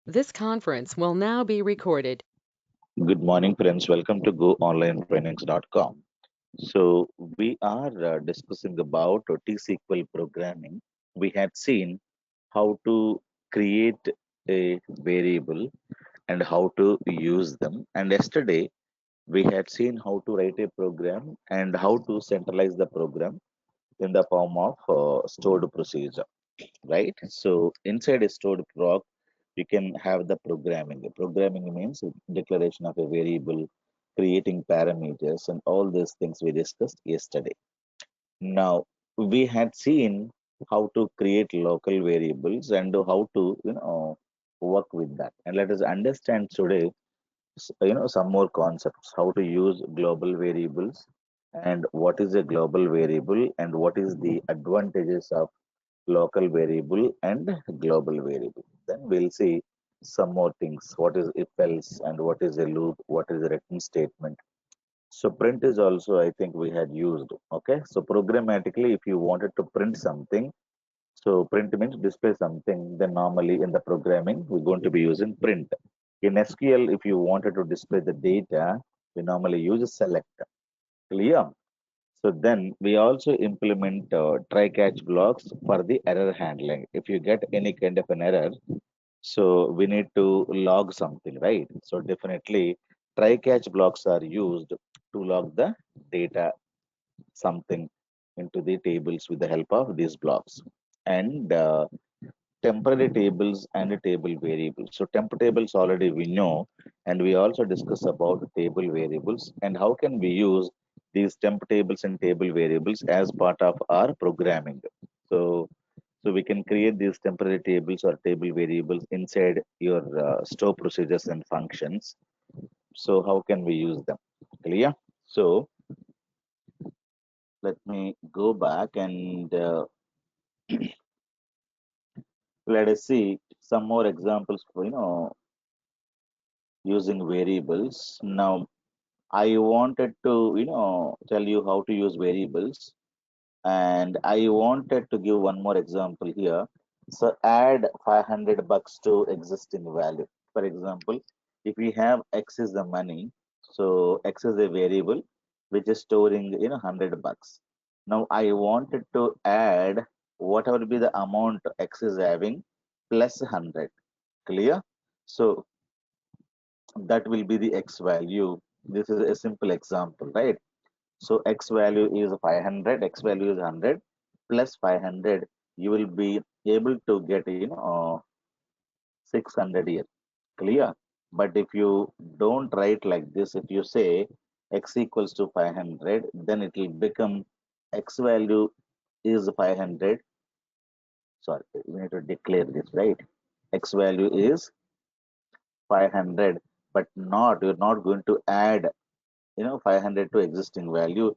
This conference will now be recorded. Good morning, friends. Welcome to GoOnlineTrainings.com. So, we are discussing about T-SQL programming. We had seen how to create a variable and how to use them. And yesterday, we had seen how to write a program and how to centralize the program in the form of stored procedure, right? So inside a stored proc, you can have the programming. Programming means declaration of a variable, creating parameters, and all these things we discussed yesterday. Now we had seen how to create local variables and how to work with that. And let us understand today some more concepts, how to use global variables and what is a global variable and what is the advantages of local variable and global variable. Then we'll see some more things. What is if else and what is a loop, what is a return statement. So print is also, I think we had used. Okay. So programmatically, if you wanted to print something, so print means display something, then normally in the programming, we're going to be using print. In SQL, if you wanted to display the data, we normally use select. Clear? So then we also implement try catch blocks for the error handling. If you get any kind of an error, so we need to log something, right? So definitely try catch blocks are used to log the data something into the tables with the help of these blocks. And temporary tables and table variables. So temp tables already we know, and we also discuss about table variables and how can we use these temp tables and table variables as part of our programming. So so we can create these temporary tables or table variables inside your store procedures and functions. So how can we use them? Clear? So let me go back and let us see some more examples for using variables. Now, I wanted to, tell you how to use variables, and I wanted to give one more example here. So add 500 bucks to existing value. For example, if we have X is the money, so X is a variable which is storing, 100 bucks. Now I wanted to add whatever be the amount X is having plus 100. Clear? So that will be the X value. This is a simple example, right? So X value is 500, X value is 100 plus 500. You will be able to get 600 here. Clear? But if you don't write like this, if you say X equals to 500, then it will become X value is 500. Sorry, we need to declare this, right? X value is 500, but you're not going to add 500 to existing value.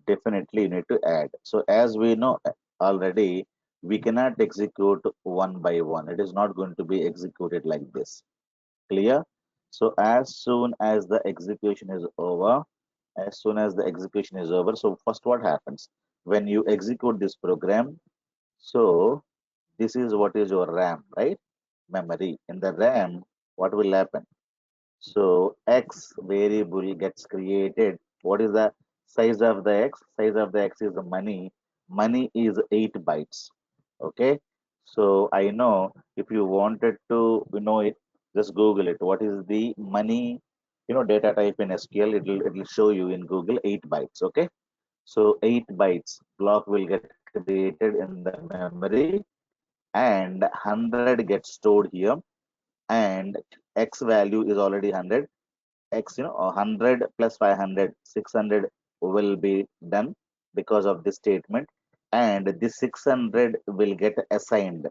Definitely you need to add. So as we know already, we cannot execute one by one. It is not going to be executed like this. Clear? So as soon as the execution is over, so first what happens when you execute this program? So this is what is your RAM, right? Memory. In the RAM, what will happen? So X variable gets created. What is the size of the X? Size of the X is the money. Money is 8 bytes. Okay. So I know if you wanted to know it, just Google it. What is the money, data type in SQL? It'll show you in Google 8 bytes. Okay. So 8 bytes block will get created in the memory and 100 gets stored here and X value is already 100. X 100 plus 500, 600 will be done because of this statement, and this 600 will get assigned.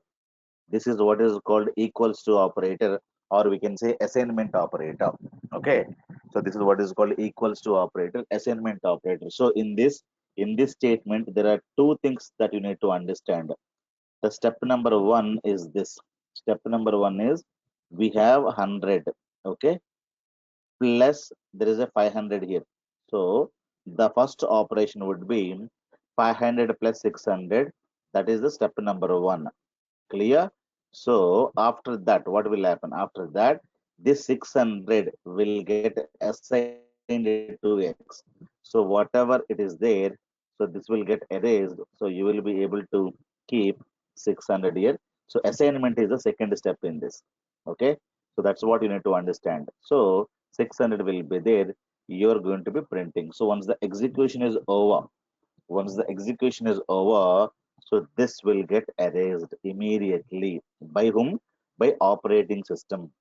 This is what is called equals to operator, or we can say assignment operator. Okay, so this is what is called equals to operator, assignment operator. So in this statement there are two things that you need to understand. The step number one is this. Step number one is we have 100. Okay, plus there is a 500 here. So the first operation would be 500 plus 600. That is the step number one. Clear? So after that, what will happen? After that, this 600 will get assigned to X. So whatever it is there, so this will get erased. So you will be able to keep 600 here. So assignment is the second step in this. Okay. So that's what you need to understand. So 600 will be there. You're going to be printing. So once the execution is over, once the execution is over, so this will get erased immediately. By whom? By operating system.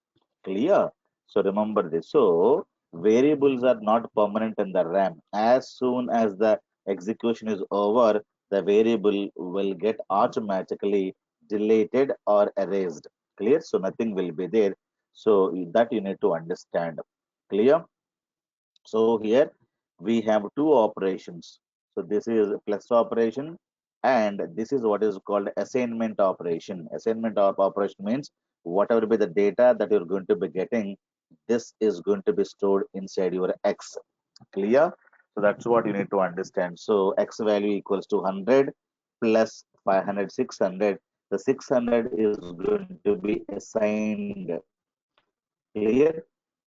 Clear? So remember this. So variables are not permanent in the RAM. As soon as the execution is over, the variable will get automatically deleted or erased. Clear? So nothing will be there. So that you need to understand. Clear? So here we have two operations. So this is plus operation and this is what is called assignment operation. Assignment of operation means whatever be the data that you're going to be getting, this is going to be stored inside your X. Clear? So that's what you need to understand. So X value equals to 100 plus 500, 600. The 600 is going to be assigned. Clear?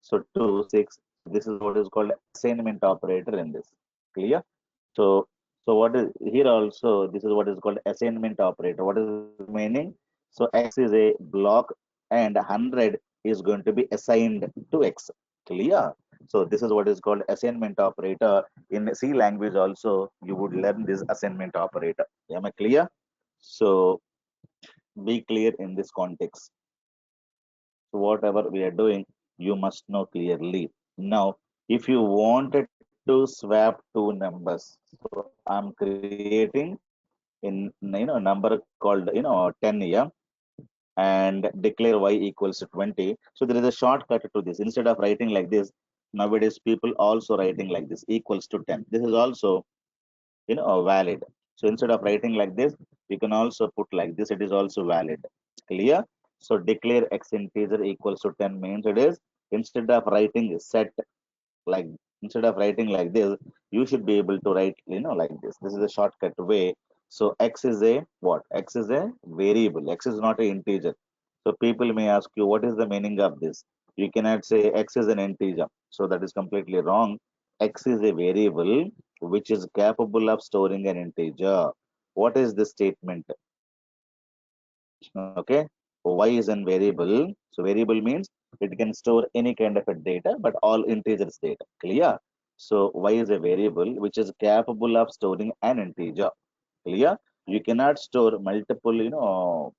So 2, 6. So this is what is called assignment operator in this. Clear? So, so what is here also, this is what is called assignment operator. What is meaning? So X is a block and 100 is going to be assigned to X. Clear? So this is what is called assignment operator. In C language also, you would learn this assignment operator. Am I clear? So be clear in this context. So whatever we are doing, you must know clearly. Now, if you wanted to swap two numbers, so I'm creating in number called 10 here and declare y equals to 20. So there is a shortcut to this. Instead of writing like this, nowadays people also writing like this equals to 10. This is also valid. So instead of writing like this, you can also put like this. It is also valid. Clear? So declare x integer equals to 10 means it is instead of writing set like instead of writing like this, you should be able to write like this. This is a shortcut way. So x is a what? X is a variable. X is not an integer. So people may ask you, what is the meaning of this? You cannot say x is an integer. So that is completely wrong. X is a variable which is capable of storing an integer. What is the statement? Okay. Y is an variable. So variable means it can store any kind of a data, but all integers data. Clear? So y is a variable which is capable of storing an integer. Clear? You cannot store multiple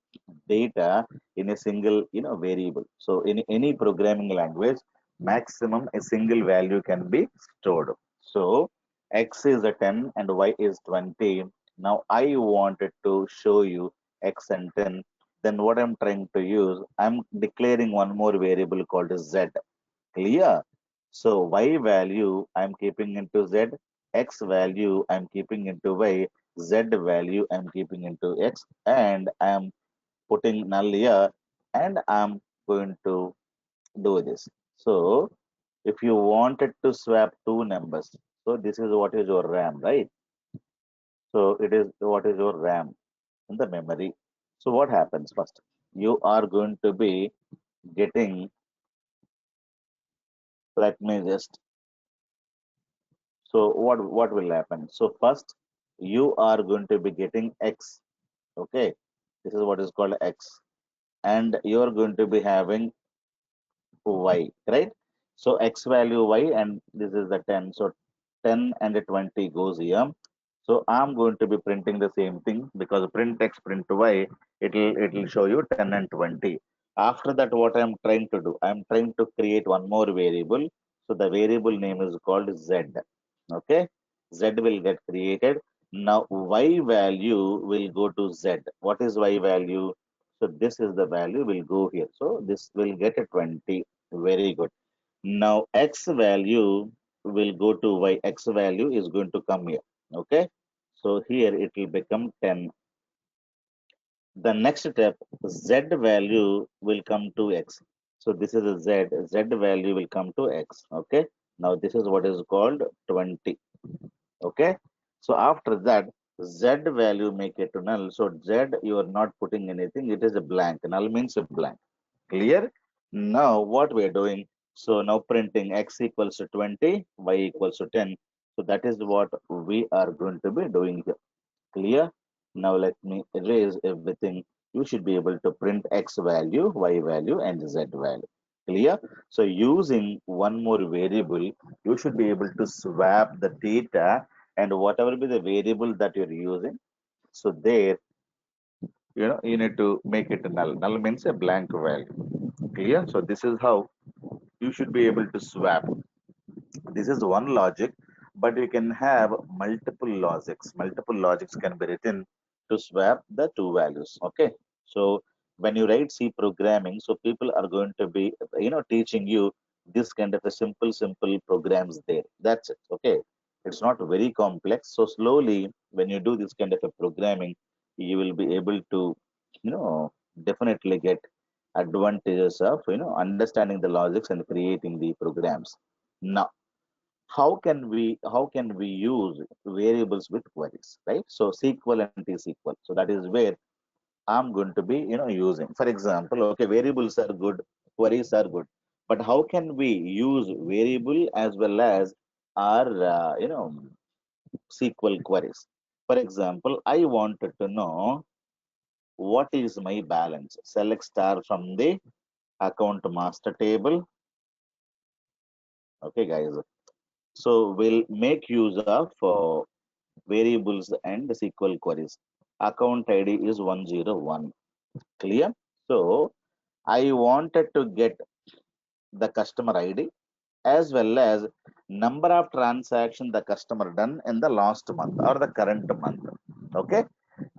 data in a single variable. So in any programming language, maximum a single value can be stored. So x is a 10 and y is 20. Now I wanted to show you x and 10. Then what I'm trying to use, I'm declaring one more variable called z. Clear? So y value I'm keeping into z, x value I'm keeping into y, z value I'm keeping into x, and I'm putting null here, and I'm going to do this. So if you wanted to swap two numbers, so this is what is your RAM, right? So it is what is your RAM in the memory. So what happens first? You are going to be getting, let me just, so what will happen? So first you are going to be getting x. Okay, this is what is called x, and you are going to be having y, right? So x value y, and this is the 10. So 10 and 20 goes here. So I'm going to be printing the same thing because print x print y, it'll show you 10 and 20. After that, what I'm trying to do, I'm trying to create one more variable. So the variable name is called z. Okay, z will get created. Now y value will go to z. What is y value? So this is the value will go here. So this will get a 20. Very good. Now x value will go to y. X value is going to come here. Okay. So here it will become 10. The next step, z value will come to x. So this is a z. Z value will come to x. Okay. Now this is what is called 20. Okay. So after that, Z value make it to null. So Z, you are not putting anything. It is a blank. Null means a blank. Clear? Now what we are doing? So now printing x equals to 20, y equals to 10. So that is what we are going to be doing here. Clear? Now let me erase everything. You should be able to print x value, y value, and z value. Clear? So using one more variable, you should be able to swap the data and whatever be the variable that you're using. So there, you need to make it a null. Null means a blank value. Clear? So this is how you should be able to swap. This is one logic, but you can have multiple logics. Multiple logics can be written to swap the two values. Okay. So when you write C programming, so people are going to be teaching you this kind of a simple programs there. That's it. Okay. It's not very complex. So slowly when you do this kind of a programming, you will be able to definitely get advantages of understanding the logics and creating the programs. Now how can we use variables with queries, right? So SQL and T-SQL. So that is where I'm going to be using. For example, okay, variables are good, queries are good, but how can we use variable as well as our SQL queries? For example, I wanted to know what is my balance. Select star from the account master table. Okay, guys. So we'll make use of variables and SQL queries. Account ID is 101. Clear? So I wanted to get the customer ID as well as number of transactions the customer done in the last month or the current month. Okay.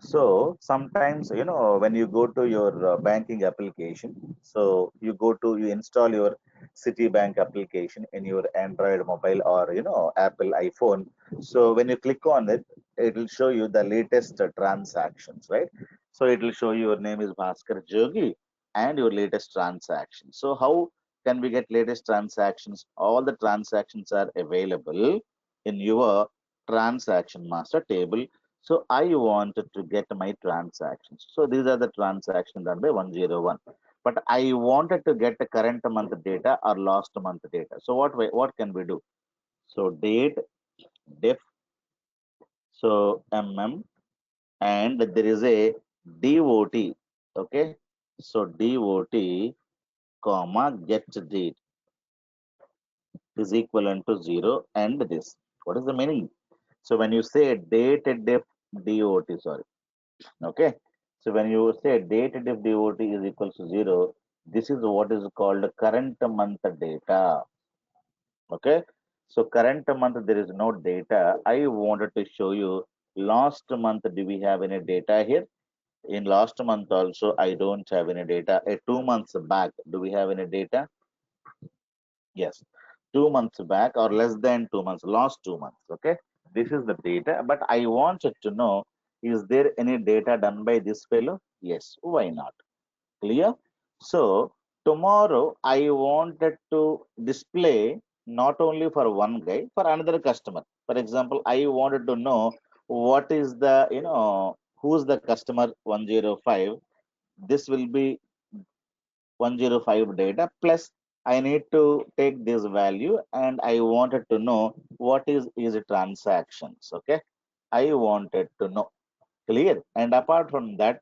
So sometimes, when you go to your banking application, so you install your Citibank application in your Android mobile or, Apple iPhone. So when you click on it, it will show you the latest transactions, right? So it will show you your name is Bhaskar Jogi and your latest transaction. So how can we get latest transactions? All the transactions are available in your transaction master table. So I wanted to get my transactions. So these are the transactions done by 101. But I wanted to get the current month data or last month data. So what can we do? So date, def, so and there is a dot. Okay. So dot comma get date is equivalent to 0 and this. What is the meaning? So when you say date def dot, sorry. Okay. So when you say date def dot is equals to 0, this is what is called current month data. Okay. So current month there is no data. I wanted to show you last month. Do we have any data here? In last month also I don't have any data. 2 months back, do we have any data? Yes, 2 months back or less than 2 months, last 2 months. Okay, this is the data, but I wanted to know, is there any data done by this fellow? Yes, why not? Clear? So tomorrow I wanted to display not only for one guy, for another customer. For example, I wanted to know what is the, who's the customer 105. This will be 105 data plus I need to take this value and I wanted to know what is transactions. Okay, I wanted to know. Clear? And apart from that,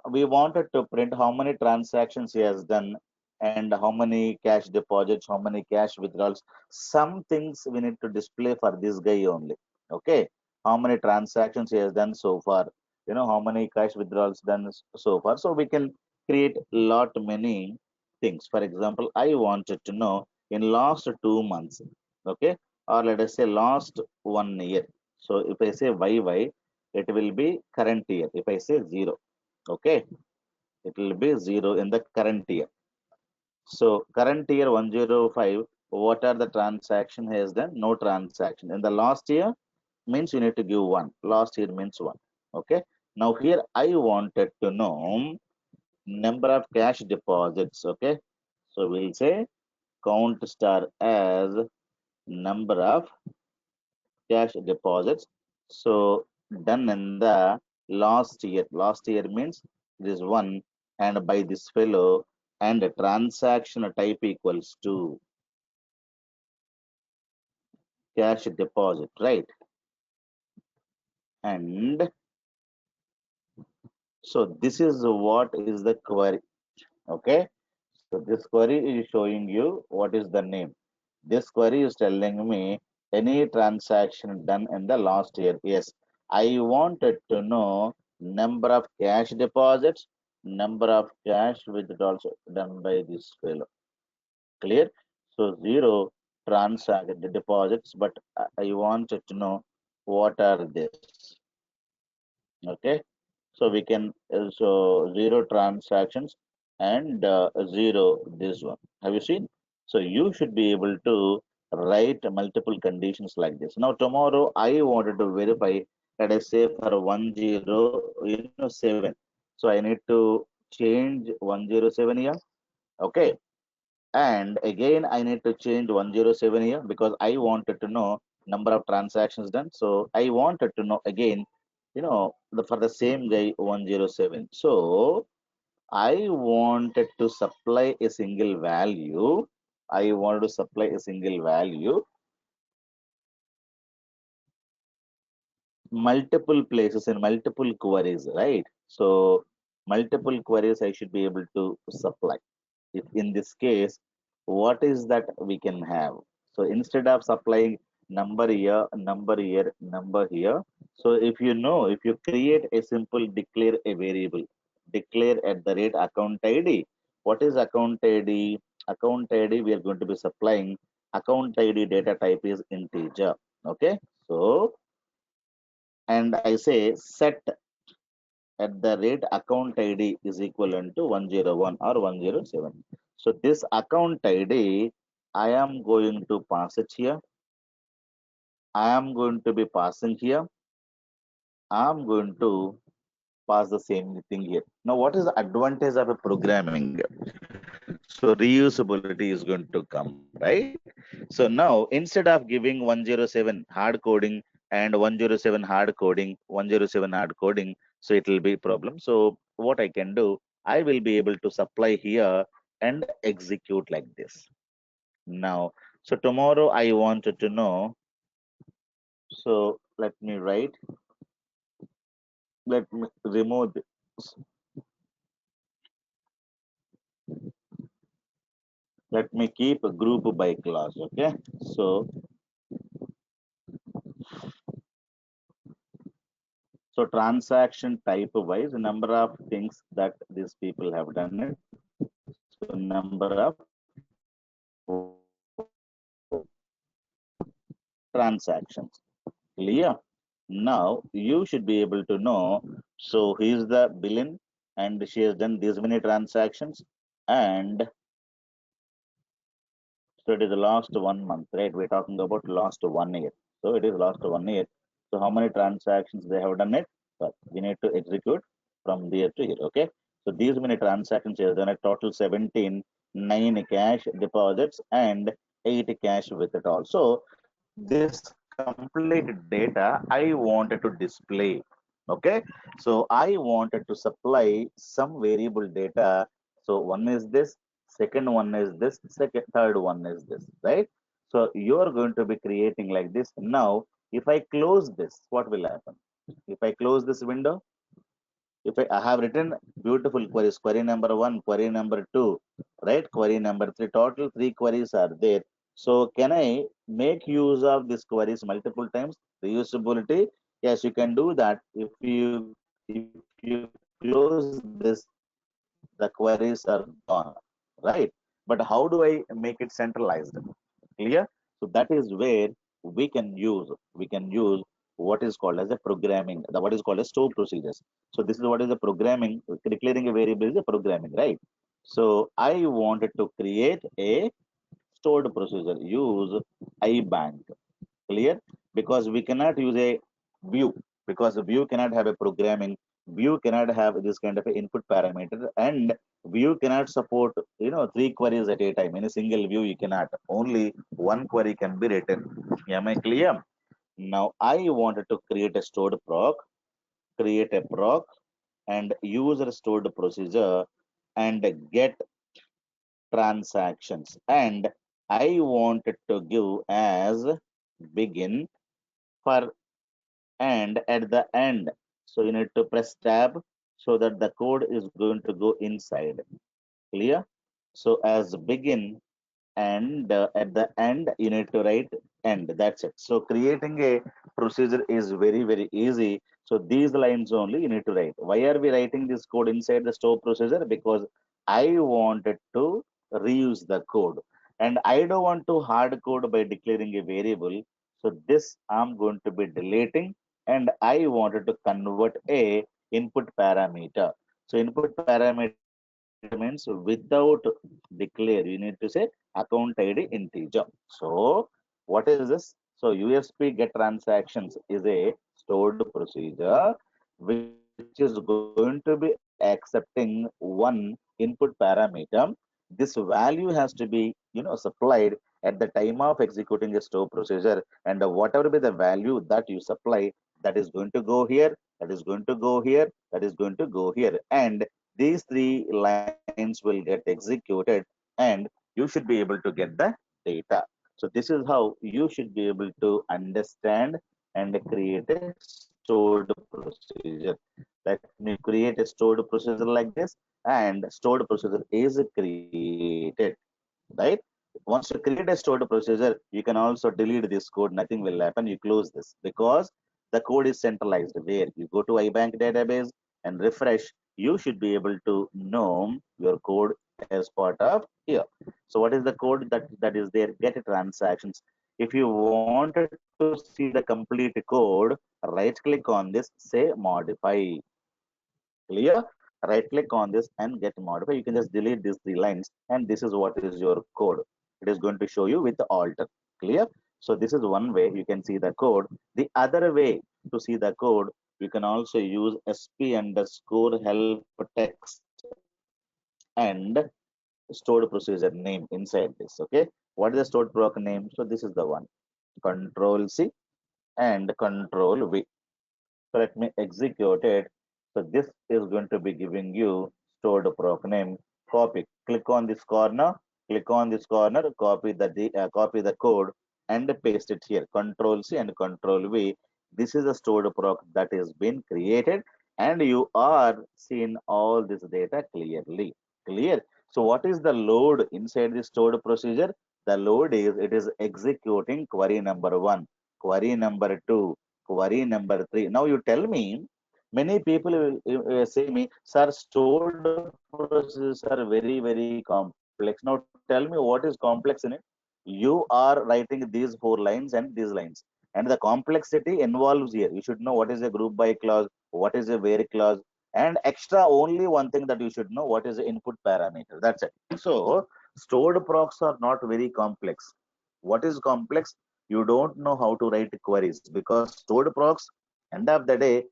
we wanted to print how many transactions he has done and how many cash deposits, how many cash withdrawals. Some things we need to display for this guy only. Okay. How many transactions he has done so far, how many cash withdrawals done so far. So we can create lot many things. For example, I wanted to know in last 2 months, okay, or let us say last 1 year. So if I say YY, it will be current year. If I say 0, okay, it will be 0 in the current year. So current year 105, what are the transaction has done? No transaction. In the last year means you need to give 1. Last year means 1. Okay. Now here I wanted to know number of cash deposits. Okay. So we'll say count star as number of cash deposits. So done in the last year. Last year means this one and by this fellow, and the transaction type equals to cash deposit, right? And so this is what is the query. Okay. So this query is showing you what is the name. This query is telling me any transaction done in the last year. Yes, I wanted to know number of cash deposits, number of cash withdrawals done by this fellow. Clear? So zero transact deposits, but I wanted to know what are this. Okay, so we can so zero transactions and zero this one. Have you seen? So you should be able to write multiple conditions like this. Now tomorrow I wanted to verify, let us say for 107. So I need to change 107 here. Okay, and again I need to change 107 here because I wanted to know number of transactions done. So I wanted to know again, for the same guy 107. So I wanted to supply a single value. I wanted to supply a single value multiple places in multiple queries, right? So multiple queries I should be able to supply. If in this case, what is that we can have? So instead of supplying number here, number here. So if you create a simple declare a variable, declare at the rate account ID. What is account ID? Account ID, we are going to be supplying account ID data type is integer. Okay. So, and I say set at the rate account ID is equivalent to 101 or 107. So this account ID, I am going to pass it here. I am going to be passing here. I am going to pass the same thing here. Now, what is the advantage of a programming? So reusability is going to come, right? So now instead of giving 107 hard coding and 107 hard coding, 107 hard coding, so it will be problem. So what I can do, I will be able to supply here and execute like this. Now, so tomorrow I wanted to know. So let me write. Let me remove this. Let me keep a group by class. Okay. So transaction type wise, number of things that these people have done it. So number of transactions. Clear? Now you should be able to know. So here's the billing, and she has done these many transactions, and so it is the last 1 month, right? We're talking about last 1 year. So it is last 1 year. So how many transactions they have done it? So we need to execute from there to here. Okay. So these many transactions is done a total 17, 9 cash deposits and 8 cash withdrawal. So this complete data I wanted to display. Okay. So I wanted to supply some variable data. So one is this, second one is this, third one is this, right? So you are going to be creating like this. Now, if I close this, what will happen? If I close this window, if I have written beautiful queries, query number one, query number two, right? Query number three, total three queries are there. So can I make use of these queries multiple times? Reusability? Yes, you can do that. If you close this, the queries are gone, right? But how do I make it centralized? Clear? So that is where we can use what is called as a programming, what is called as stored procedures. So this is what is the programming. Declaring a variable is a programming, right? So I wanted to create a stored procedure. Use iBank. Clear? Because we cannot use a view, because a view cannot have a programming. View cannot have this kind of a input parameter, and view cannot support three queries at a time. In a single view, you cannot. Only one query can be written. Am I clear? Now I wanted to create a stored proc, create a proc, and user stored procedure and get transactions. And I wanted to give as begin for and at the end. So you need to press tab so that the code is going to go inside. Clear? So as begin and at the end you need to write end. That's it. So creating a procedure is very easy. So these lines only you need to write. Why are we writing this code inside the store procedure? Because I wanted to reuse the code, and I don't want to hard code by declaring a variable. So this I'm going to be deleting, and I wanted to convert a input parameter. So input parameter means without declare, you need to say account ID integer. So what is this? So USP get transactions is a stored procedure which is going to be accepting one input parameter. This value has to be, supplied at the time of executing a store procedure, and whatever be the value that you supply, that is going to go here, that is going to go here, that is going to go here, and these three lines will get executed, and you should be able to get the data. So this is how you should be able to understand and create a stored procedure. Let me create a stored procedure like this, and stored procedure is created, right? Once you create a stored procedure, you can also delete this code, nothing will happen, you close this, because the code is centralized where you go to ibank database and refresh. You should be able to know your code as part of here. So what is the code that is there? Get transactions. If you wanted to see the complete code, right click on this, say modify. Clear? Right click on this and get modify. You can just delete these three lines, and this is what is your code. It is going to show you with the alter. Clear? So this is one way you can see the code. The other way to see the code, you can also use sp underscore help text and stored procedure name inside this. Okay. What is the stored proc name? So this is the one. Control C and Control V. So let me execute it. So this is going to be giving you stored proc name. Copy. Click on this corner. Click on this corner. Copy the code and paste it here. Control C and Control V. This is a stored proc that is been created, and you are seeing all this data clearly. Clear. So what is the load inside the stored procedure? The load is it is executing query number one, query number two, query number three. Now you tell me, many people will say me, sir, stored processes are very complex. Now tell me what is complex in it. You are writing these four lines and these lines, and the complexity involves here. You should know what is a group by clause, what is a where clause, and extra only one thing that you should know, what is the input parameter. That's it. So stored procs are not very complex. What is complex? You don't know how to write queries, because stored procs end of the day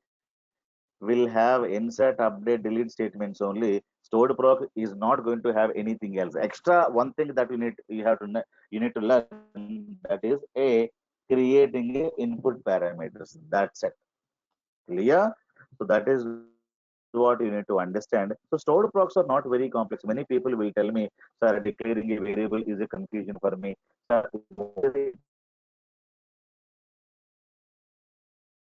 will have insert, update, delete statements only. Stored proc is not going to have anything else. Extra one thing that you need to learn, that is a creating a input parameters. That's it. Clear? So that is what you need to understand. So stored procs are not very complex. Many people will tell me, sir, declaring a variable is a confusion for me. Sir, what is the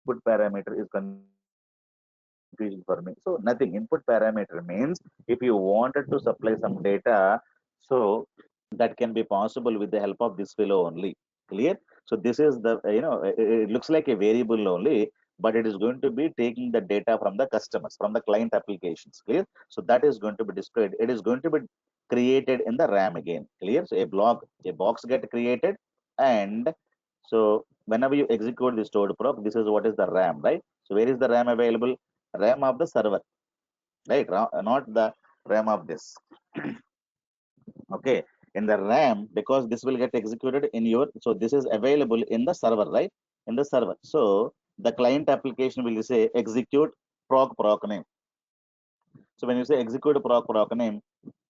input parameter is confusion for me. So nothing. Input parameter is confusion for me. So nothing. Input parameter means if you wanted to supply some data, so that can be possible with the help of this fellow only. Clear? So this is the, it looks like a variable only, but it is going to be taking the data from the customers, from the client applications. Clear? So that is going to be displayed. It is going to be created in the RAM again. Clear? So a box get created, and so whenever you execute the stored proc, this is what is the RAM, right? So where is the RAM available? RAM of the server, right? Not the RAM of this. Okay, in the RAM, because this will get executed in your, so this is available in the server, right? In the server. So the client application will say execute proc name. So when you say execute proc name,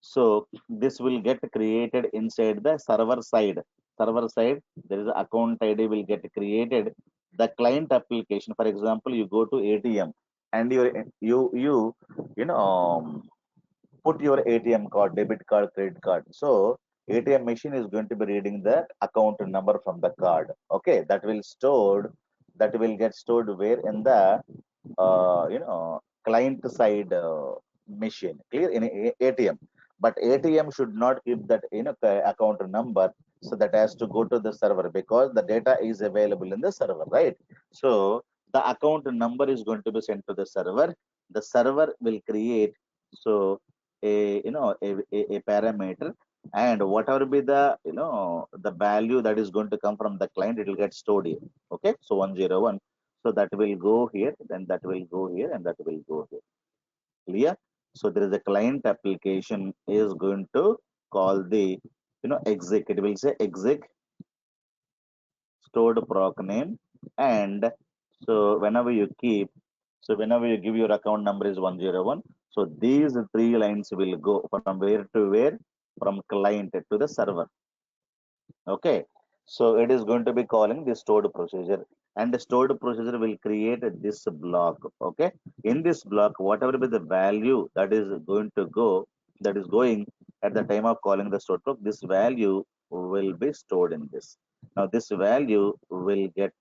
so this will get created inside the server side. Server side, there is account ID will get created. The client application, for example, you go to ATM and you put your ATM card, debit card, credit card. So ATM machine is going to be reading the account number from the card. Okay, that will get stored where in the client side machine, clear, in ATM. But ATM should not give that account number, so that has to go to the server because the data is available in the server, right? So the account number is going to be sent to the server. The server will create, so a a parameter, and whatever be the the value that is going to come from the client, it will get stored here. Okay, so 101, so that will go here, then that will go here, and that will go here. Clear? So there is a client application is going to call the exec. It will say exec stored proc name, and so whenever you give your account number is 101. So these three lines will go from where to where, from client to the server. Okay, so it is going to be calling the stored procedure, and the stored procedure will create this block. Okay, in this block, whatever be the value that is going to go, that is going at the time of calling the stored block, this value will be stored in this. Now, this value will get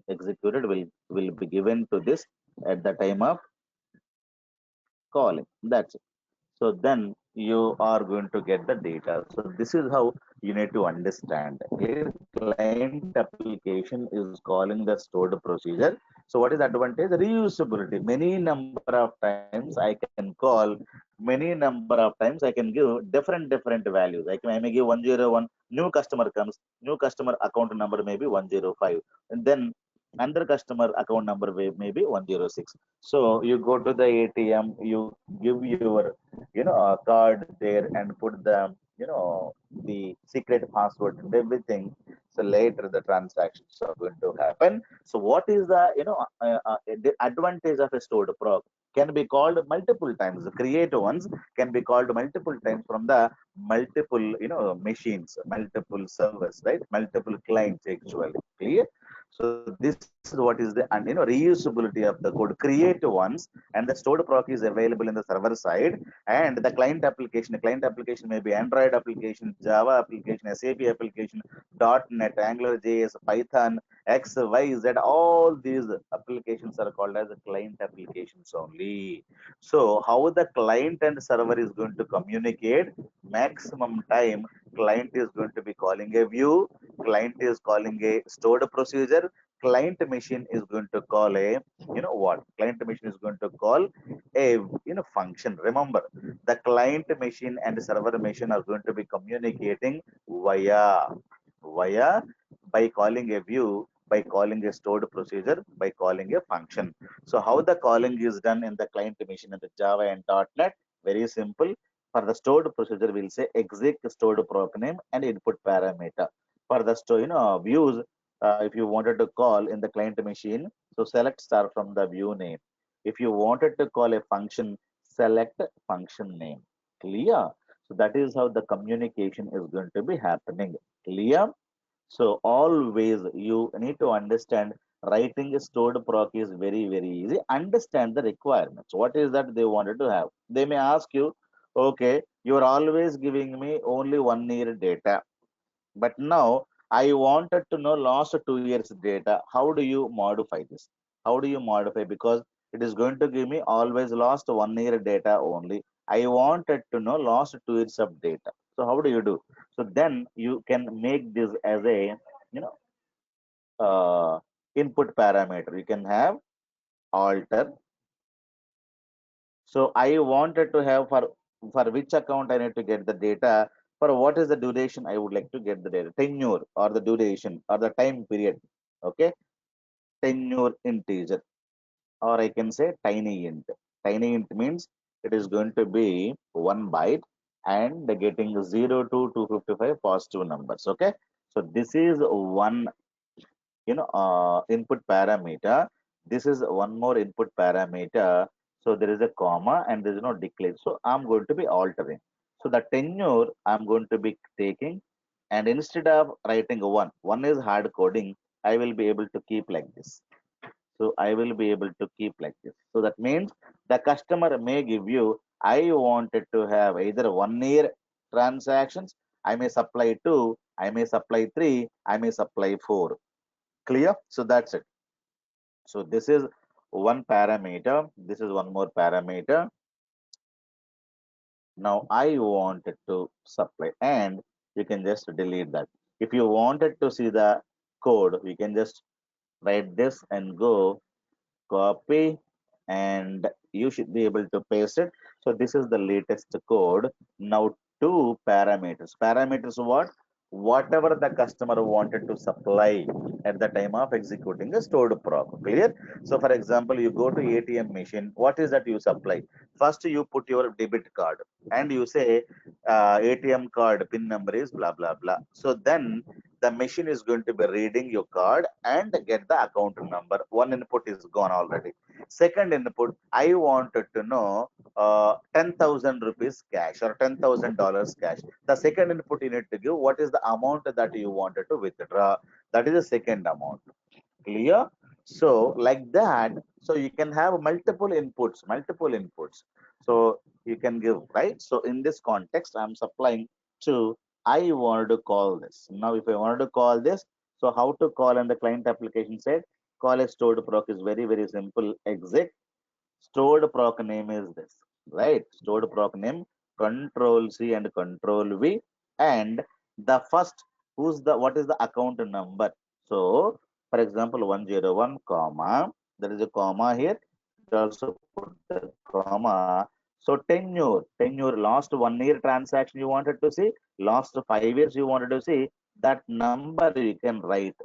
executed, will be given to this at the time of calling. That's it. So then you are going to get the data. So this is how you need to understand. Clear, client application is calling the stored procedure. So what is the advantage? Reusability. Many number of times I can call, many number of times I can give different values. I may give 101, new customer comes, new customer account number may be 105, and then another customer account number may be 106. So you go to the ATM, you give your card there and put the secret password and everything. So later the transactions are going to happen. So what is the advantage of a stored proc? Can be called multiple times. The create ones can be called multiple times from the multiple machines, multiple servers, right? Multiple clients actually. Clear? So this is what is the reusability of the code. Create once, and the stored proc is available in the server side, and the client application may be Android application, Java application, SAP application, .NET, Angular JS, Python, X, Y, Z. All these applications are called as client applications only. So how the client and server is going to communicate? Maximum time, client is going to be calling a view, client is calling a stored procedure, client machine is going to call a what? Client machine is going to call a function. Remember, the client machine and server machine are going to be communicating via by calling a view, by calling a stored procedure, by calling a function. So how the calling is done in the client machine in the Java and .NET? Very simple. For the stored procedure, we'll say exec stored proc name and input parameter. For the views, if you wanted to call in the client machine, so select star from the view name. If you wanted to call a function, select function name. Clear? So that is how the communication is going to be happening. Clear? So always you need to understand, writing a stored proc is very easy. Understand the requirements. What is that they wanted to have? They may ask you, okay, you are always giving me only 1 year data, but now I wanted to know last 2 years data. How do you modify this? How do you modify? Because it is going to give me always last 1 year data only. I wanted to know last 2 years of data. So how do you do? So then you can make this as a you know uh, input parameter. You can have alter. So I wanted to have for which account I need to get the data, for what is the duration I would like to get the data, tenure or the duration or the time period. Okay, tenure integer, or I can say tiny int. Tiny int means it is going to be 1 byte and getting 0 to 255 positive numbers. Okay, so this is one input parameter. This is one more input parameter. So there is a comma and there is no declare, so I'm going to be altering. So the tenure I'm going to be taking, and instead of writing one is hard coding, I will be able to keep like this. So I will be able to keep like this. So that means the customer may give you, I wanted to have either 1 year transactions, I may supply two, I may supply three, I may supply four. Clear? So that's it. So this is one parameter. This is one more parameter. Now I wanted to supply, and you can just delete that. If you wanted to see the code, you can just write this and go copy, and you should be able to paste it. So this is the latest code. Now two parameters. Parameters what? Whatever the customer wanted to supply at the time of executing a stored proc. Clear? So for example, you go to ATM machine. What is that you supply? First you put your debit card and you say ATM card pin number is blah blah blah. So then the machine is going to be reading your card and get the account number. One input is gone already. Second input, I wanted to know 10,000 rupees cash or $10,000 cash. The second input you need to give what is the amount that you wanted to withdraw. That is the second amount. Clear? So like that, so you can have multiple inputs. So you can give, right? So in this context, I'm supplying to, I wanted to call this. Now, if I wanted to call this, so how to call in the client application said, call a stored proc is very, very simple. Exit stored proc name is this, right? Stored proc name, control C and control V. And the first, what is the account number? So, for example, 101, comma, there is a comma here. You also put the comma. So, tenure, last 1 year transaction you wanted to see, last 5 years you wanted to see, that number you can write.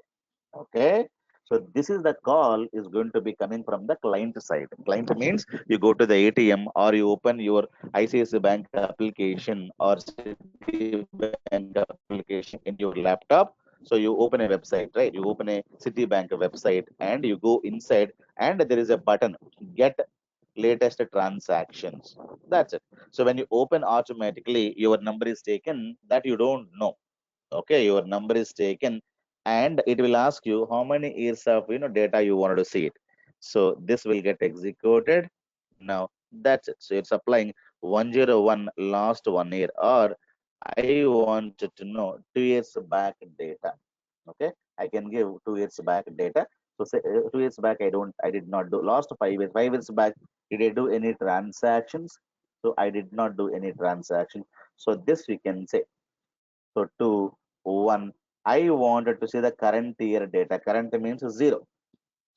Okay. So this is the call is going to be coming from the client side. Client means you go to the ATM or you open your ICICI Bank application or Citibank application in your laptop. So you open a website, right? You open a Citibank website and you go inside and there is a button, get latest transactions. That's it. So when you open automatically, your number is taken that you don't know. Okay, your number is taken and it will ask you how many years of data you wanted to see it. So this will get executed. Now that's it. So it's applying 101 last 1 year, or I wanted to know 2 years back data. Okay, I can give 2 years back data. So say 2 years back I did not do. Last 5 years, 5 years back, did I do any transactions? So I did not do any transaction. So this we can say. So two, one. I wanted to see the current year data. Current means zero.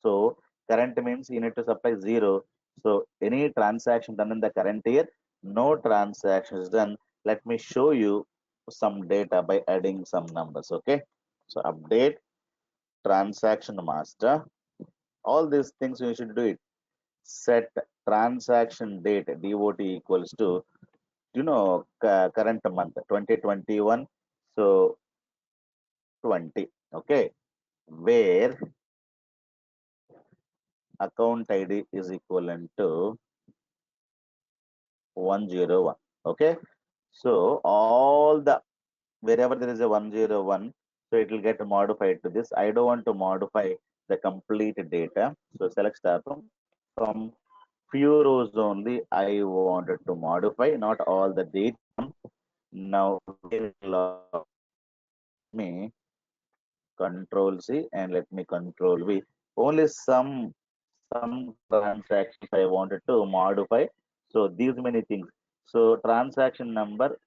So current means you need to supply zero. So any transaction done in the current year, no transactions done. Let me show you some data by adding some numbers. Okay. So update transaction master. All these things you should do it. Set transaction date DOT equals to current month 2021. So 20. Okay, where account ID is equivalent to 101. Okay, so all the wherever there is a 101, so it will get modified to this. I don't want to modify the complete data, so select star from few rows only. I wanted to modify, not all the data. Now where log, let me control C and let me control V. Only some transactions I wanted to modify. So these many things. So transaction number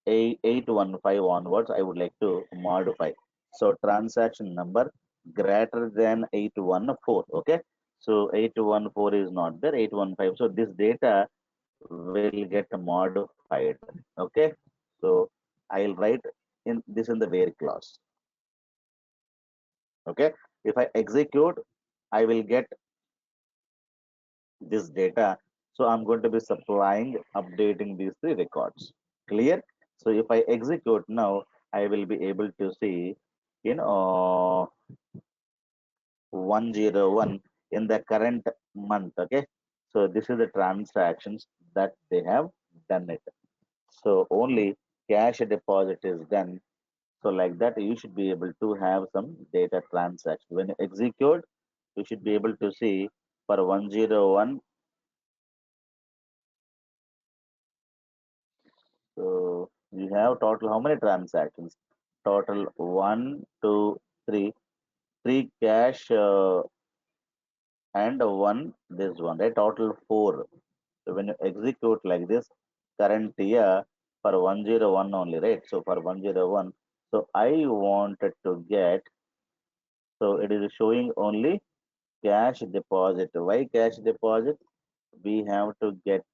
815 onwards, I would like to modify. So transaction number greater than 814. Okay. So 814 is not there. 815. So this data will get modified. Okay. So I'll write in this in the where clause. Okay. If I execute, I will get this data. So I'm going to be supplying, updating these three records. Clear? So if I execute now, I will be able to see, you know, 101 in the current month. Okay. So this is the transactions that they have done it. So only cash deposit is done. So like that, you should be able to have some data transaction. When you execute, you should be able to see for 101. So you have total how many transactions? Total one, two, three, three cash and one this one, right? Total four. So when you execute like this, current year for 101 only, right? So for 101, so I wanted to get, so it is showing only cash deposit. Why cash deposit? We have to get,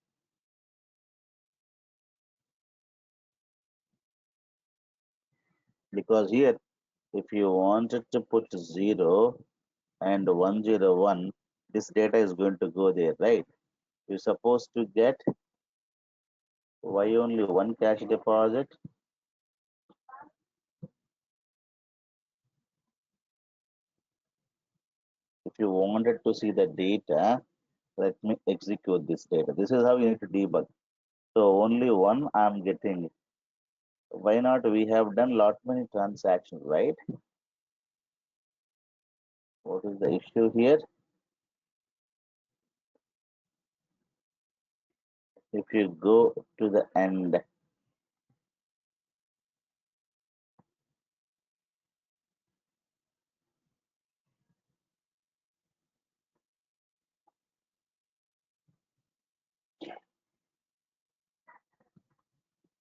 because here if you wanted to put 0 and 101, this data is going to go there, right? You're supposed to get, why only one cash deposit? If you wanted to see the data, let me execute this data. This is how you need to debug. So only one I'm getting. Why not? We have done lot many transactions, right? What is the issue here? If you go to the end,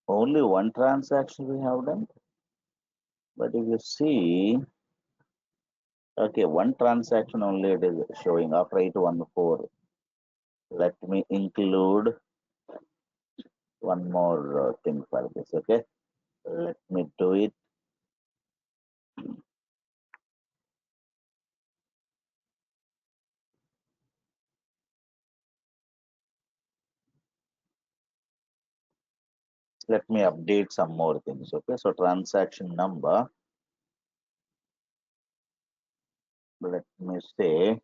only one transaction we have done. But if you see, okay, one transaction only it is showing after 814. Let me include one more thing for this, okay? Let me do it. Let me update some more things, okay? So transaction number, let me say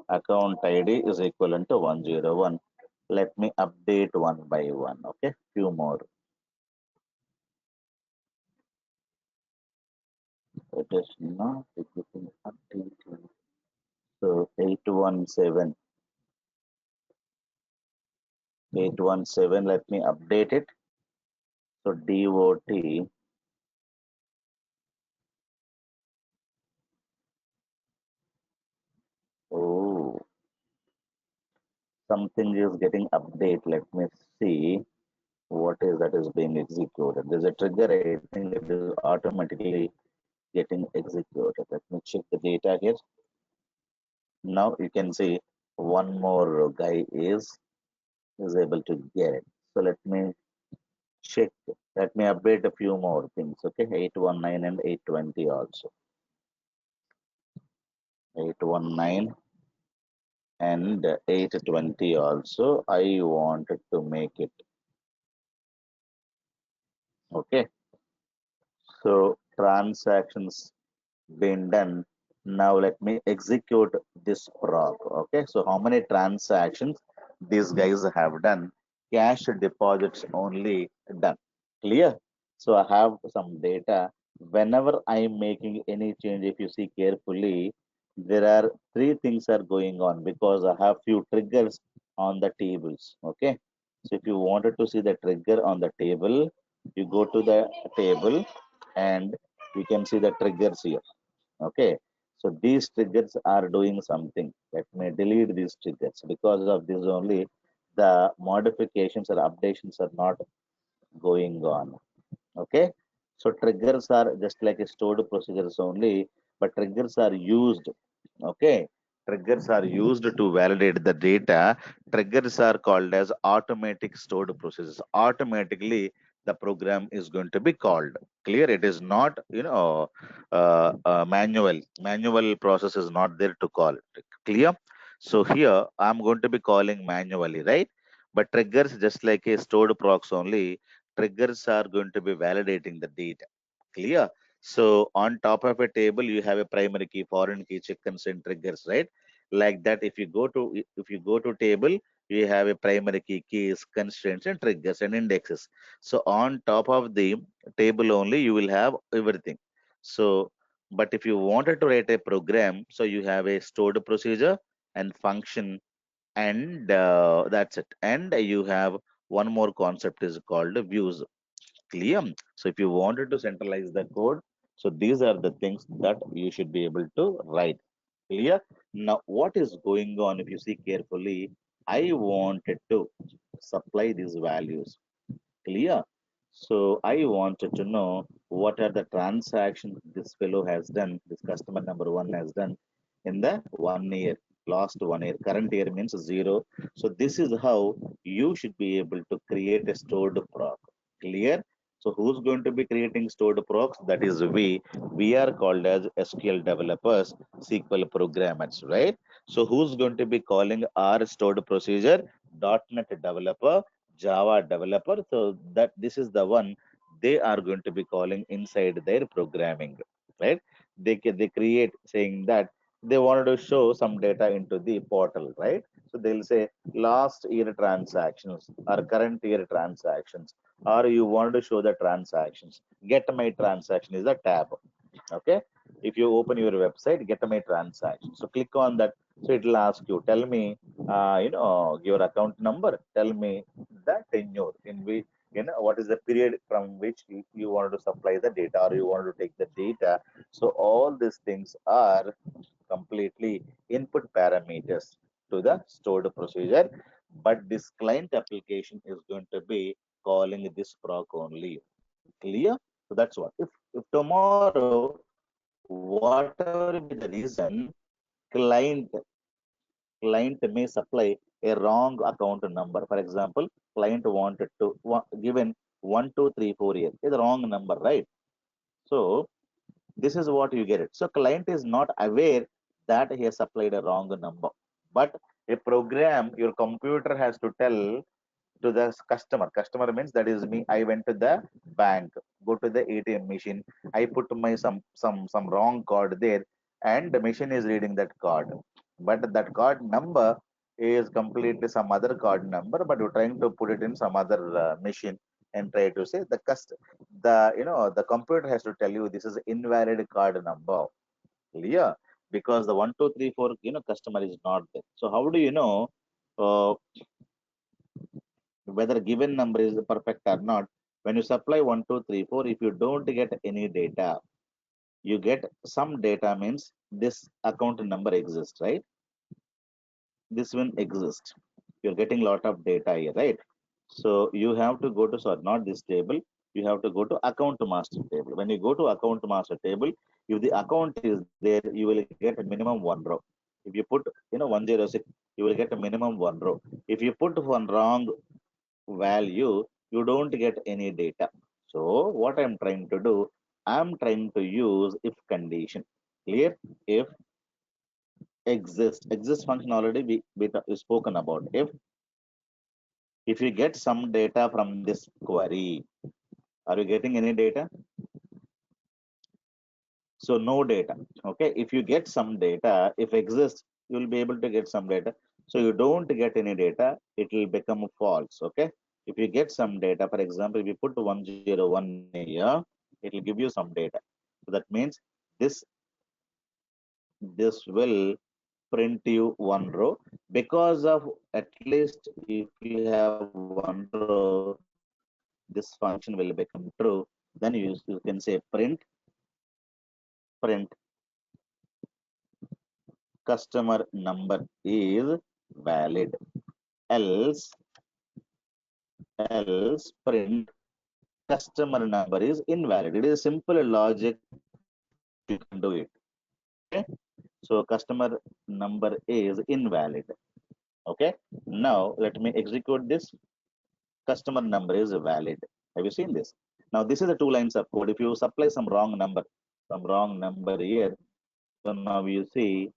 account ID is equivalent to 101. Let me update one by one, okay? Few more. It is not getting updated. So 817, let me update it. So DOT, oh, something is getting update. Let me see what is that is being executed. There's a trigger, I think it is automatically getting executed. Let me check the data here. Now you can see one more guy is able to get it. So let me check. Let me update a few more things. Okay, 819 and 820 also. 819 and 820 also. I wanted to make it. Okay, so transactions been done. Now let me execute this prog. Okay, so how many transactions these guys have done? Cash deposits only done. Clear? So I have some data. Whenever I'm making any change, if you see carefully, there are three things are going on because I have few triggers on the tables. Okay. So if you wanted to see the trigger on the table, you go to the table and you can see the triggers here. Okay, so these triggers are doing something. Let me delete these triggers. Because of this only, the modifications or updations are not going on. Okay, so triggers are just like a stored procedures only, but triggers are used. Okay, triggers are used to validate the data. Triggers are called as automatic stored processes. Automatically, the program is going to be called. Clear? It is not, manual. Manual process is not there to call. Clear? So here I'm going to be calling manually, right? But triggers just like a stored procs only. Triggers are going to be validating the data. Clear? So on top of a table, you have a primary key, foreign key, check consent triggers, right? Like that, if you go to table, you have a primary key, keys, constraints, and triggers and indexes. So on top of the table only, you will have everything. So, but if you wanted to write a program, so you have a stored procedure and function, and that's it. And you have one more concept is called views. Clear? So if you wanted to centralize the code, so these are the things that you should be able to write. Clear? Now, what is going on? If you see carefully, I wanted to supply these values. Clear? So I wanted to know what are the transactions this fellow has done, this customer number one has done in the 1 year, last 1 year. Current year means zero. So this is how you should be able to create a stored proc. Clear? So who's going to be creating stored procs? That is we. We are called as SQL developers, SQL programmers, right? So who's going to be calling our stored procedure? .NET developer, Java developer. So that this is the one they are going to be calling inside their programming, right? They create saying that they wanted to show some data into the portal, right? So they'll say last year transactions or current year transactions, or you want to show the transactions. Get my transaction is the tab. Okay. If you open your website, get my transaction. So click on that. So it will ask you, tell me, your account number. Tell me the tenure in which, what is the period from which you want to supply the data or you want to take the data. So all these things are completely input parameters to the stored procedure. But this client application is going to be calling this proc only. Clear? So that's what. If tomorrow, whatever be the reason, client client may supply a wrong account number. For example, client wanted to given 1234 years is the wrong number, right? So this is what you get it. So client is not aware that he has supplied a wrong number, but a program, your computer has to tell to the customer. Customer means that is me. I went to the bank, go to the ATM machine. I put my some wrong card there, and the machine is reading that card. But that card number is completely some other card number, but you're trying to put it in some other machine and try to say the computer has to tell you this is invalid card number. Clear? Because the 1234 customer is not there. So how do you know? Uh, whether a given number is perfect or not. When you supply 1, 2, 3, 4, if you don't get any data, you get some data means this account number exists, right? This one exists. You're getting a lot of data here, right? So you have to go to, sorry, not this table. You have to go to account master table. When you go to account master table, if the account is there, you will get a minimum one row. If you put, 106, you will get a minimum one row. If you put one wrong value, you don't get any data. So what I'm trying to do, I'm trying to use if condition. Clear? If exist function already we spoken about. If you get some data from this query, are you getting any data? So no data. Okay. If you get some data, if exists, you will be able to get some data. So you don't get any data, it will become false. Okay. If you get some data, for example, if you put 101 here, it will give you some data. So that means this this will print you one row because of at least if you have one row, this function will become true. Then you can say print customer number is valid, else print customer number is invalid. It is a simple logic you can do it. Okay. So customer number is invalid. Okay. Now let me execute this. Customer number is valid. Have you seen this? Now this is the two lines of code. If you supply some wrong number here, so now you see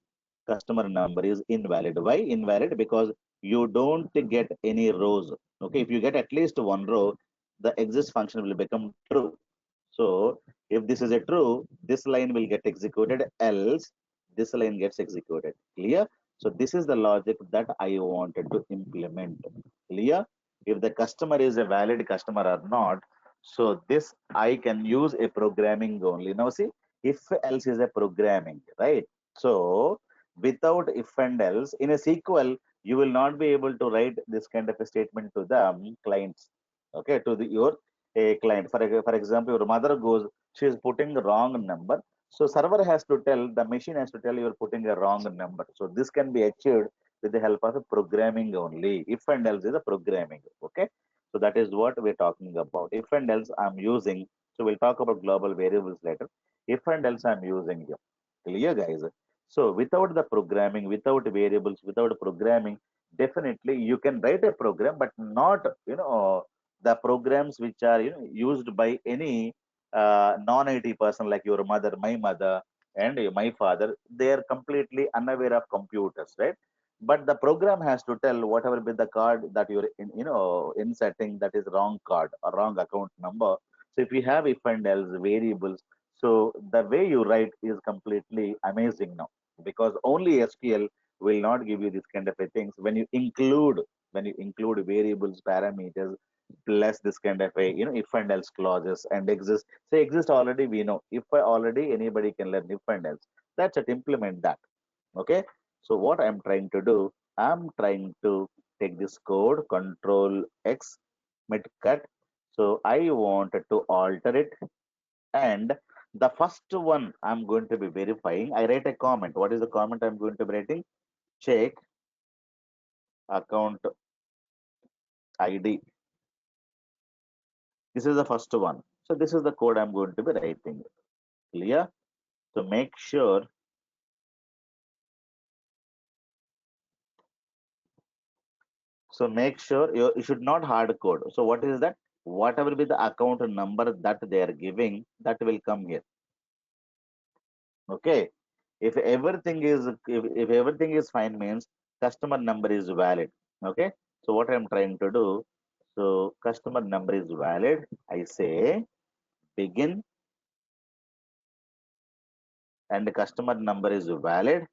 customer number is invalid. Why invalid? Because you don't get any rows. Okay, if you get at least one row, the exist function will become true. So if this is a true, this line will get executed, else this line gets executed. Clear? So this is the logic that I wanted to implement. Clear? If the customer is a valid customer or not, so this I can use a programming only. Now see, If else is a programming, right? So without if and else in a SQL, you will not be able to write this kind of a statement to the clients, okay, to the your a client. For example, your mother goes, she is putting the wrong number, so server has to tell, the machine has to tell you are putting a wrong number. So this can be achieved with the help of a programming only. If and else is a programming, okay. So that is what we're talking about. If and else I'm using, so we'll talk about global variables later. If and else I'm using here. Clear, guys? So without the programming, without variables, without programming, definitely you can write a program, but not, the programs which are, used by any non-IT person like your mother, my mother, and my father. They are completely unaware of computers, right? But the program has to tell whatever be the card that you're insetting, that is wrong card or wrong account number. So if you have if and else variables, so the way you write is completely amazing now, because only SQL will not give you this kind of a things. When you include variables, parameters, plus this kind of a if and else clauses and exist. Say exist already, we know. If I already anybody can learn if and else. That's it. Implement that. Okay. So what I'm trying to do, I'm trying to take this code, Control X, mid cut. So I wanted to alter it, and the first one I'm going to be verifying. I write a comment. What is the comment I'm going to be writing? Check account ID. This is the first one. So this is the code I'm going to be writing. Clear? So make sure you should not hard code. So what is that? Whatever be the account number that they are giving, that will come here. Okay. If everything is fine, means customer number is valid. Okay. So what I'm trying to do, so customer number is valid. I say begin, and the customer number is valid.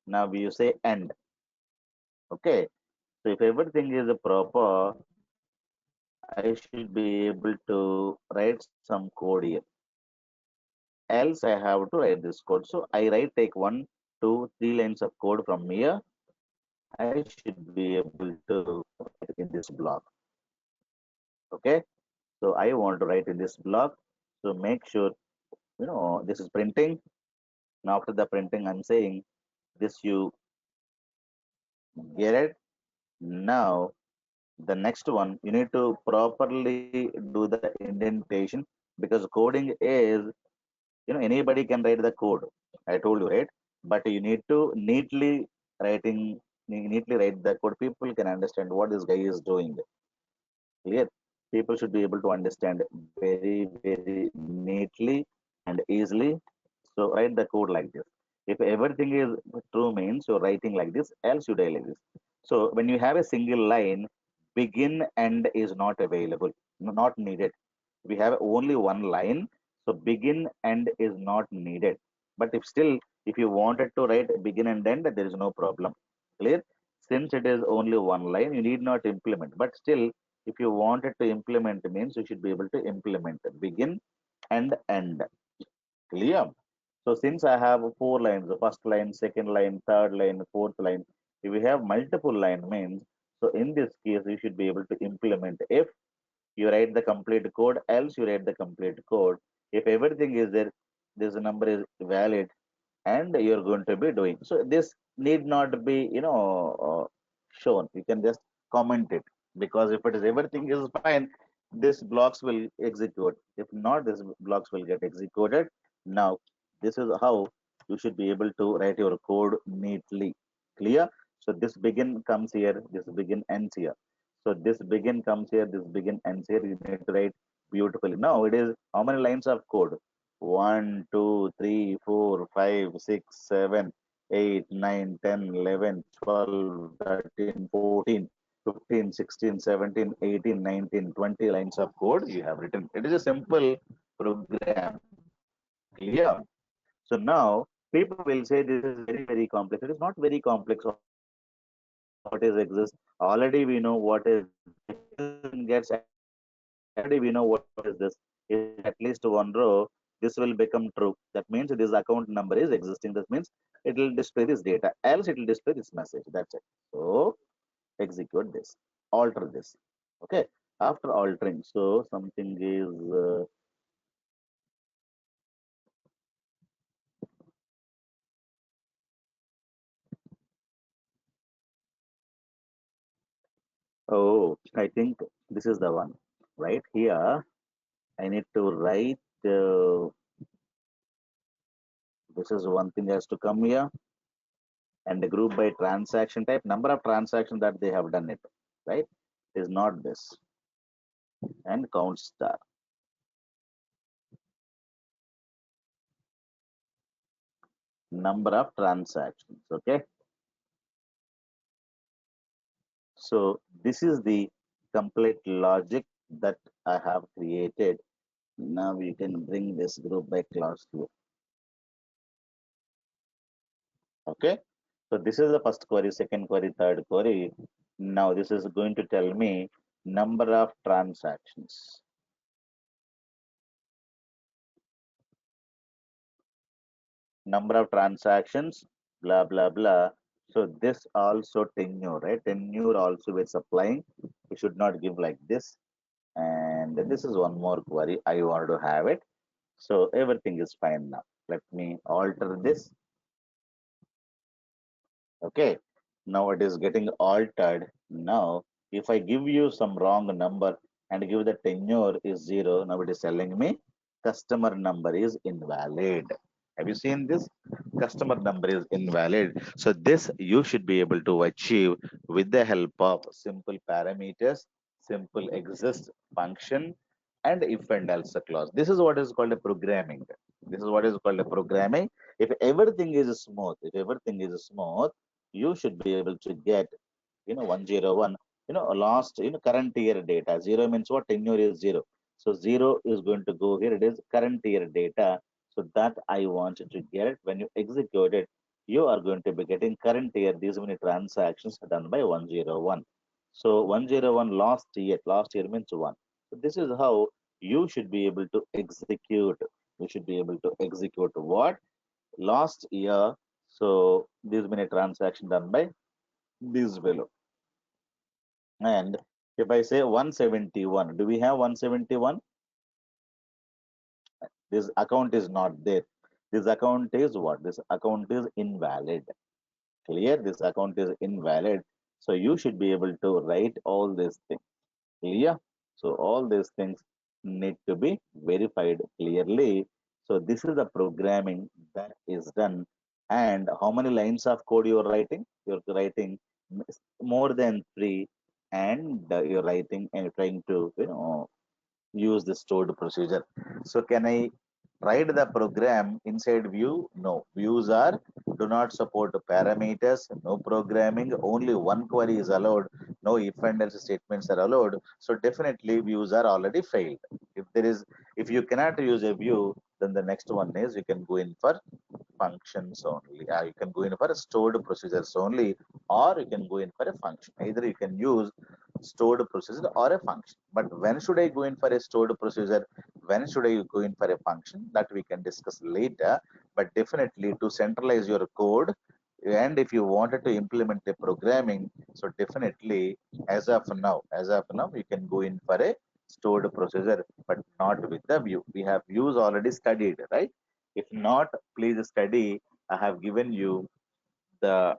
Now you say end. Okay. So if everything is proper, I should be able to write some code here. Else I have to write this code. So I take 1, 2, 3 lines of code from here. I should be able to write in this block. Okay. So I want to write in this block. So make sure, this is printing. Now after the printing, I'm saying this, you get it. Now the next one, you need to properly do the indentation, because coding is, anybody can write the code. I told you, right? But you need to writing neatly write the code. People can understand what this guy is doing. Clear? People should be able to understand very, very neatly and easily. So write the code like this. If everything is true, means you're writing like this, else you die like this. So when you have a single line, begin end is not available, not needed. We have only one line, so begin end is not needed. But if you wanted to write begin and end, there is no problem. Clear? Since it is only one line, you need not implement. But still, if you wanted to implement, means you should be able to implement begin and end. Clear? So since I have four lines, the first line, second line, third line, fourth line, if we have multiple line means, so in this case, you should be able to implement if you write the complete code, else you write the complete code. If everything is there, this number is valid, and you're going to be doing. So this need not be, shown. You can just comment it, because if it is everything is fine, this blocks will execute. If not, this blocks will get executed. Now, this is how you should be able to write your code neatly. Clear? So this begin comes here, this begin ends here. So this begin comes here, this begin ends here. You need to write beautifully. Now it is how many lines of code? 1, 2, 3, 4, 5, 6, 7, 8, 9, 10, 11, 12, 13, 14, 15, 16, 17, 18, 19, 20 lines of code you have written. It is a simple program. Clear? So now people will say this is very, very complex. It is not very complex. What is exist? Already we know what is. If it is gets added, already we know what is this. If at least one row, this will become true. That means this account number is existing. That means it will display this data, else it will display this message. That's it. So execute this, alter this. Okay. After altering, so something is oh, I think this is the one. Right here, I need to write. This is one thing has to come here, and the group by transaction type, number of transactions that they have done it. Right, is not this, and count star, number of transactions. Okay, so this is the complete logic that I have created. Now you can bring this group by class here. Okay, so this is the first query, second query, third query. Now this is going to tell me number of transactions. Number of transactions, blah blah blah. So this also tenure, right? Tenure also we're supplying. We should not give like this. And this is one more query. I want to have it. So everything is fine now. Let me alter this. Okay, now it is getting altered. Now, if I give you some wrong number and give the tenure is zero, now it is telling me customer number is invalid. Have you seen this? Customer number is invalid. So this you should be able to achieve with the help of simple parameters, simple exist function, and if and else clause. This is what is called a programming. This is what is called a programming. If everything is smooth, if everything is smooth, you should be able to get 101, last current year data. Zero means what? Tenure is zero, so zero is going to go here. It is current year data, so that I wanted to get it. When you execute it, you are going to be getting current year, these many transactions done by 101. So 101 last year means one. So this is how you should be able to execute. You should be able to execute what last year. So these many transaction done by this value. And if I say 171, do we have 171? This account is not there. This account is what? This account is invalid. Clear? This account is invalid. So you should be able to write all these things. Clear? So all these things need to be verified clearly. So this is the programming that is done. And how many lines of code you are writing? You're writing more than three, and you're writing and trying to use the stored procedure. So can I write the program inside view? No. Views are do not support parameters, no programming, only one query is allowed, no if and else statements are allowed. So definitely views are already failed. If there is, if you cannot use a view, then the next one is you can go in for functions only. You can go in for a stored procedures only, or you can go in for a function. Either you can use stored procedure or a function. But when should I go in for a stored procedure? When should I go in for a function? That we can discuss later. But definitely to centralize your code, and if you wanted to implement a programming, so definitely as of now, you can go in for a stored procedure, but not with the view. We have views already studied, right? If not, please study. I have given you the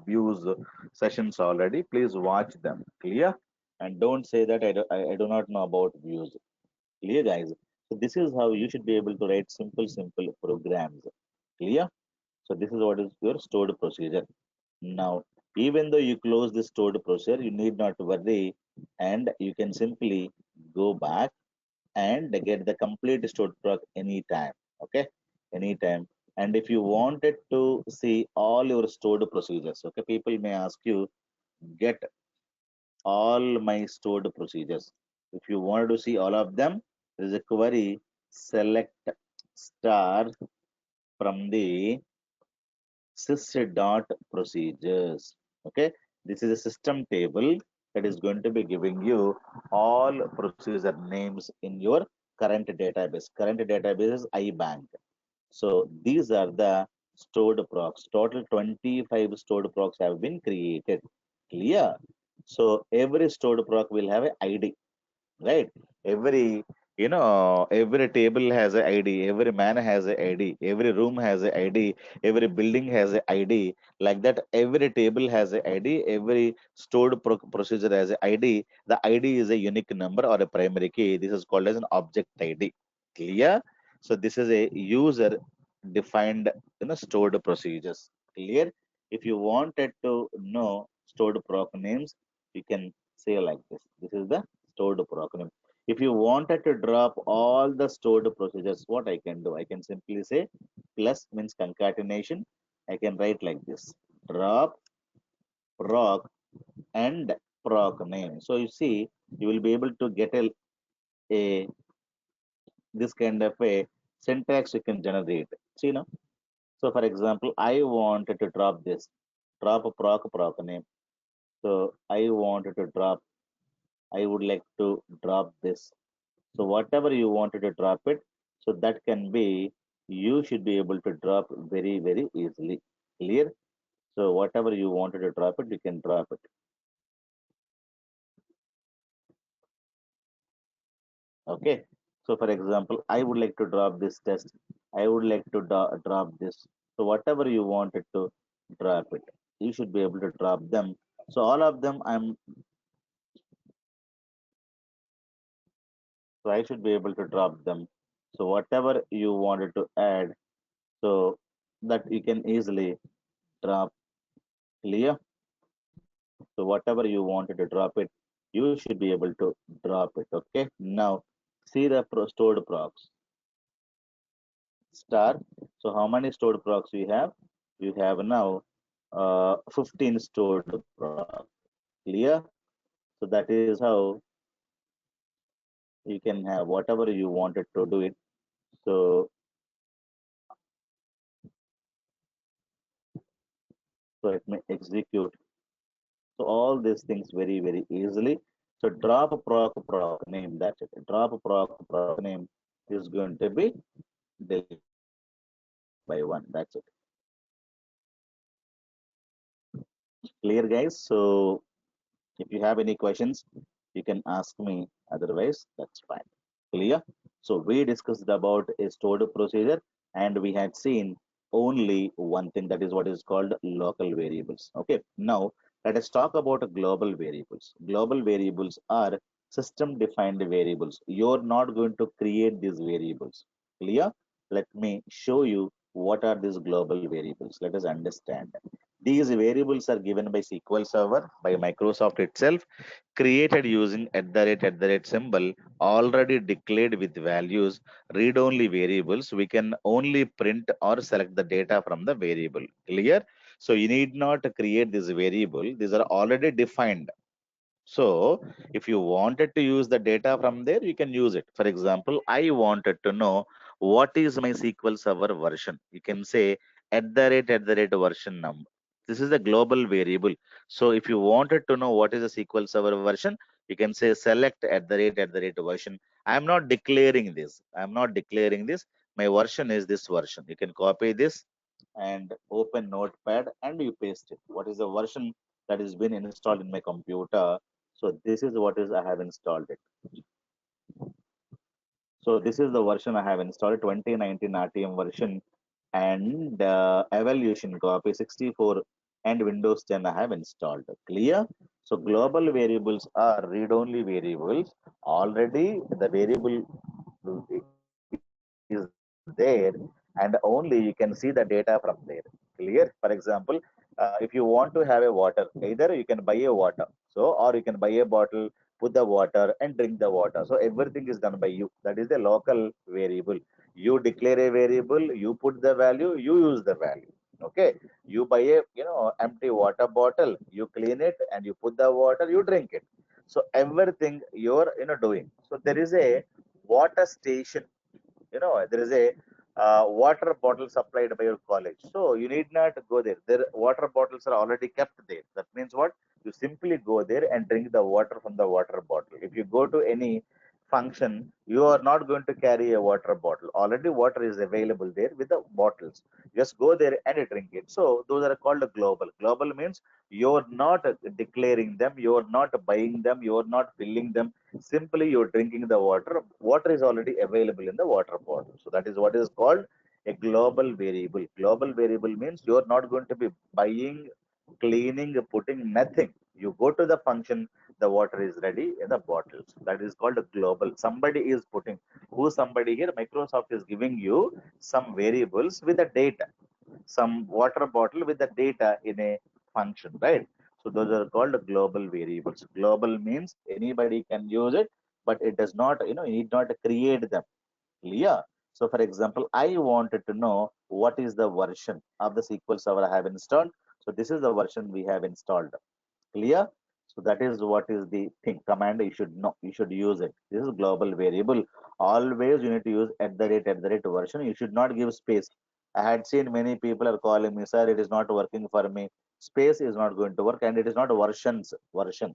views sessions already. Please watch them. Clear? And don't say that I do not know about views. Clear, guys? So this is how you should be able to write simple programs. Clear? So this is what is your stored procedure. Now, even though you close the stored procedure, you need not worry, and you can simply go back and get the complete stored proc anytime. Okay, anytime. And if you wanted to see all your stored procedures, okay, people may ask you, get all my stored procedures. If you wanted to see all of them, there is a query, select star from the sys.procedures. Okay, this is a system table that is going to be giving you all procedure names in your current database. Current database is iBank. So these are the stored procs. Total 25 stored procs have been created. Clear? So every stored proc will have a ID, right? Every table has a id, every man has a id, every room has a id, every building has a id. Like that, every table has a id, every stored procedure has a id. The id is a unique number or a primary key. This is called as an object id. Clear? So this is a user defined stored procedures. Clear? If you wanted to know stored proc names, you can say like this is the stored proc name. If you wanted to drop all the stored procedures, what I can do? I can simply say plus means concatenation. I can write like this: drop proc and proc name. So you see, you will be able to get a this kind of a syntax you can generate. See now. So for example, I wanted to drop this, drop a proc name. So I wanted to drop. I would like to drop this. So whatever you wanted to drop it, so that can be, you should be able to drop very, very easily. Clear? So whatever you wanted to drop it, you can drop it. Okay. So for example, I would like to drop this test. I would like to drop this. So whatever you wanted to drop it, you should be able to drop them. So all of them, so I should be able to drop them. So whatever you wanted to add, so that you can easily drop. Clear? So whatever you wanted to drop it, you should be able to drop it. Okay. Now see the stored procs star. So how many stored procs we have? You have now 15 stored procs. Clear? So that is how you can have whatever you wanted to do it. So so it may execute. So all these things very, very easily. So drop a proc name. That's it. Drop a proc name is going to be deleted one by one. That's it. Clear, guys? So if you have any questions, you can ask me. Otherwise, that's fine. Clear? So we discussed about a stored procedure, and we had seen only one thing, that is what is called local variables. Okay. Now let us talk about global variables. Global variables are system defined variables. You're not going to create these variables. Clear? Let me show you what are these global variables. Let us understand. These variables are given by SQL Server, by Microsoft itself, created using at the rate symbol, already declared with values, read-only variables. We can only print or select the data from the variable. Clear? So you need not create this variable. These are already defined. So if you wanted to use the data from there, you can use it. For example, I wanted to know what is my SQL Server version. You can say at the rate version number. This is the global variable. So if you wanted to know what is the SQL Server version, you can say select at the rate version. I am not declaring this. I am not declaring this. My version is this version. You can copy this and open Notepad and you paste it. What is the version that has been installed in my computer? So this is what is I have installed it. So this is the version I have installed, 2019 RTM version, and evaluation copy 64 and Windows 10 I have installed. Clear? So global variables are read-only variables. Already the variable is there, and only you can see the data from there. Clear? For example, if you want to have a water, either you can buy a water, so or you can buy a bottle, put the water and drink the water. So everything is done by you. That is the local variable. You declare a variable, you put the value, you use the value. Okay. You buy a empty water bottle, you clean it and you put the water, you drink it. So everything you're doing. So there is a water station, there is a water bottle supplied by your college, so you need not go there. Their water bottles are already kept there. That means what? You simply go there and drink the water from the water bottle. If you go to any function, you are not going to carry a water bottle. Already water is available there with the bottles. Just go there and drink it. So those are called global. Global means you're not declaring them, you're not buying them, you're not filling them. Simply you're drinking the water. Water is already available in the water bottle. So that is what is called a global variable. Global variable means you're not going to be buying, cleaning, putting nothing. You go to the function, the water is ready in the bottles. That is called a global. Somebody is putting, who somebody here, Microsoft is giving you some variables with the data, some water bottle with the data in a function, right? So those are called global variables. Global means anybody can use it, but it does not, you need not create them. Clear? So for example, I wanted to know what is the version of the SQL Server I have installed. So this is the version we have installed. Clear? So that is what is the thing. Command you should know. You should use it. This is global variable. Always you need to use at the rate version. You should not give space. I had seen many people are calling me, sir, it is not working for me. Space is not going to work, and it is not version.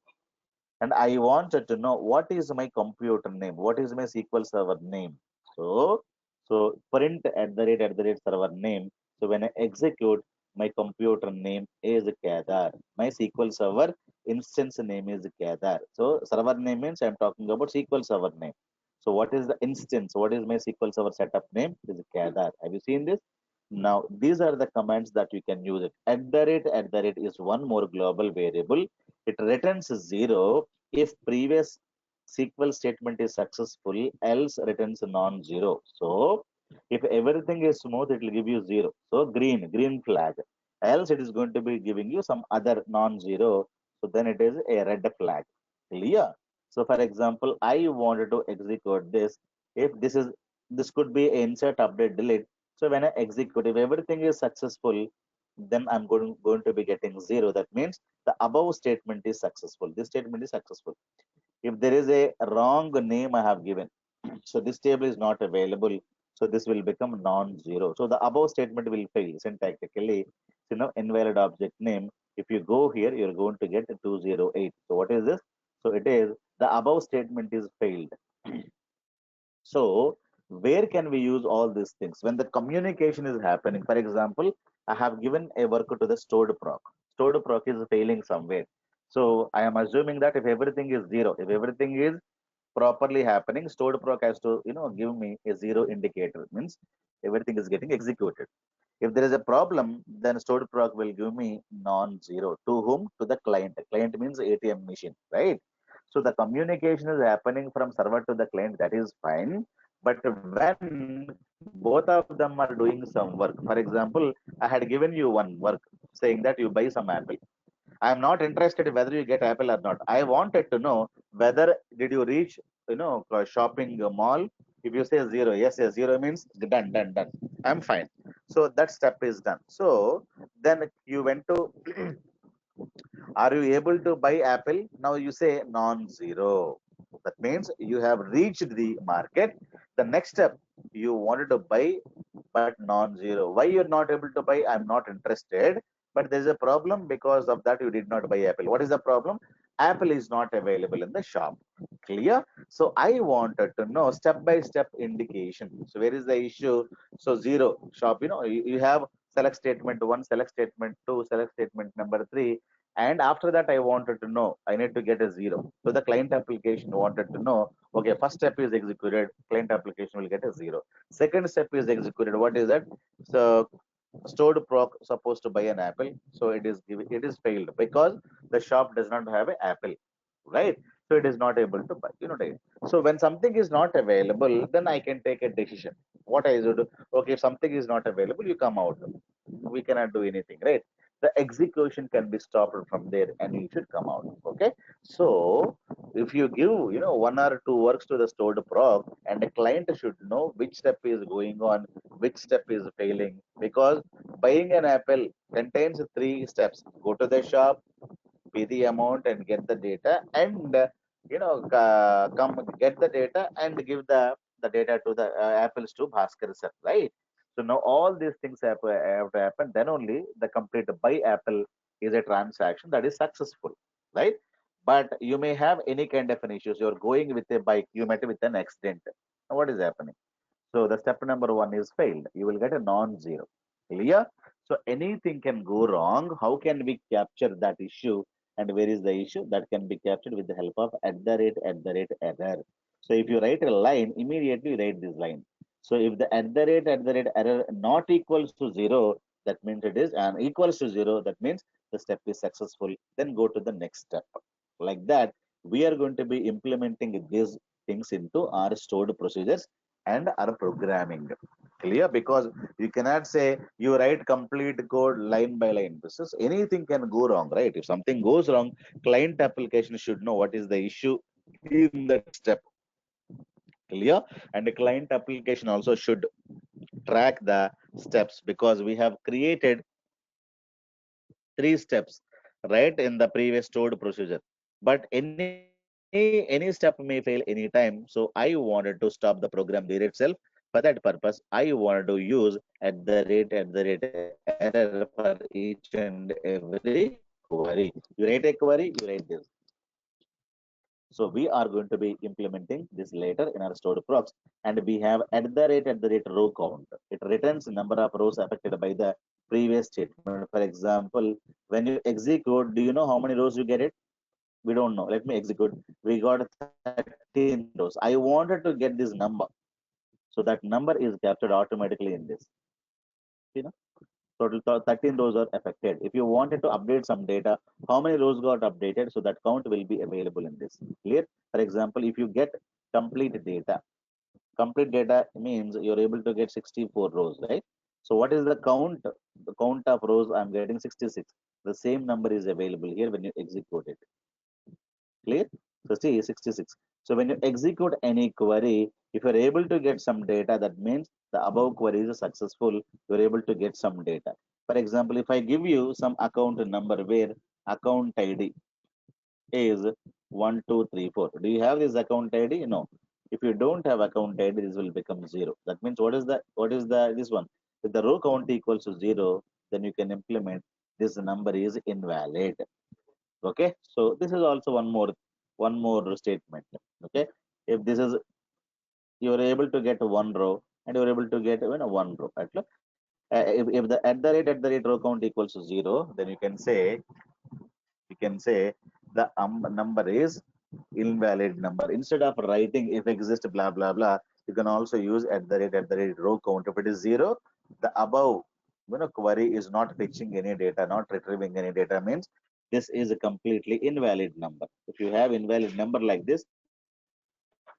And I wanted to know what is my computer name, what is my SQL Server name. So, so print at the rate server name. So when I execute, my computer name is Kedar. My SQL Server instance name is Kedar. So server name means I'm talking about SQL Server name. So what is the instance? What is my SQL Server setup name? Is Kedar. Have you seen this? Now these are the commands that you can use it. At the rate is one more global variable. It returns zero if previous SQL statement is successful, else returns non-zero. So if everything is smooth, it will give you zero. So green flag. Else it is going to be giving you some other non-zero. So then it is a red flag. Clear? So for example, I wanted to execute this. If this could be insert, update, delete. So when I execute, if everything is successful, then I'm going to be getting zero. That means the above statement is successful. This statement is successful. If there is a wrong name I have given, so this table is not available, so this will become non-zero. So the above statement will fail syntactically. Invalid object name. If you go here, you're going to get 208. So what is this? So it is the above statement is failed. So where can we use all these things when the communication is happening? For example, I have given a work to the stored proc. Stored proc is failing somewhere. So I am assuming that if everything is zero, if everything is properly happening, stored proc has to give me a zero indicator. Means everything is getting executed. If there is a problem, then stored proc will give me non-zero. To whom? To the client. Client means ATM machine, right? So the communication is happening from server to the client. That is fine. But when both of them are doing some work, for example, I had given you one work saying that you buy some apple. I am not interested in whether you get apple or not. I wanted to know whether did you reach a shopping mall. If you say zero, yes, zero means done. I'm fine. So that step is done. So then you went to are you able to buy apple? Now you say non-zero. That means you have reached the market. The next step, you wanted to buy but non-zero. Why you're not able to buy? I'm not interested. But there's a problem because of that you did not buy apple. What is the problem? Apple is not available in the shop. Clear? So I wanted to know step by step indication. So where is the issue? So zero shop, you have select statement one, select statement two, select statement number three. And after that, I wanted to know, I need to get a zero. So the client application wanted to know, okay, first step is executed, client application will get a zero. Second step is executed. What is that? So stored proc supposed to buy an apple, so it is failed because the shop does not have an apple, right? So it is not able to buy, right? So when something is not available, then I can take a decision. What I should do? Okay, if something is not available, you come out. We cannot do anything, right? The execution can be stopped from there and you should come out. Okay, so if you give one or two works to the stored proc, and the client should know which step is going on, which step is failing, because buying an apple contains three steps: go to the shop, pay the amount and get the data, and come get the data and give the data to the apples to Bhaskar sir, right? So now all these things have to happen. Then only the complete buy apple is a transaction that is successful, right? But you may have any kind of an issues. You're going with a bike, you met with an accident. Now what is happening? So the step number one is failed. You will get a non-zero. Clear? So anything can go wrong. How can we capture that issue? And where is the issue? That can be captured with the help of error. So if you write a line, immediately write this line. So if the at the rate error not equals to zero, that means it is, and equals to zero, that means the step is successful. Then go to the next step. Like that, we are going to be implementing these things into our stored procedures and our programming. Clear? Because you cannot say you write complete code line by line. This is anything can go wrong, right? If something goes wrong, client application should know what is the issue in that step. Clear? And the client application also should track the steps, because we have created three steps right in the previous stored procedure. But any step may fail anytime. So I wanted to stop the program there itself. For that purpose, I wanted to use at the rate error for each and every query. You write a query, you write this. So we are going to be implementing this later in our stored procs, and we have at the rate row count. It returns number of rows affected by the previous statement. For example, when you execute, do you know how many rows you get it? We don't know. Let me execute. We got 13 rows. I wanted to get this number. So that number is captured automatically in this. You know, total 13 rows are affected. If you wanted to update some data, how many rows got updated? So that count will be available in this. Clear? For example, if you get complete data means you're able to get 64 rows, right? So what is the count? The count of rows I'm getting 66. The same number is available here when you execute it. Clear? So see 66. So when you execute any query, if you're able to get some data, that means the above query is successful. You're able to get some data. For example, if I give you some account number where account ID is 1234. Do you have this account ID? No. If you don't have account ID, this will become zero. That means what is the this one? If the row count equals to zero, then you can implement this number is invalid. Okay, so this is also one more statement. Okay, if this is you are able to get one row and you are able to get one row if the at the rate row count equals to zero, then you can say the number is invalid number. Instead of writing if exist blah blah blah, you can also use at the rate row count. If it is zero, the above query is not fetching any data, not retrieving any data, means this is a completely invalid number. If you have invalid number like this,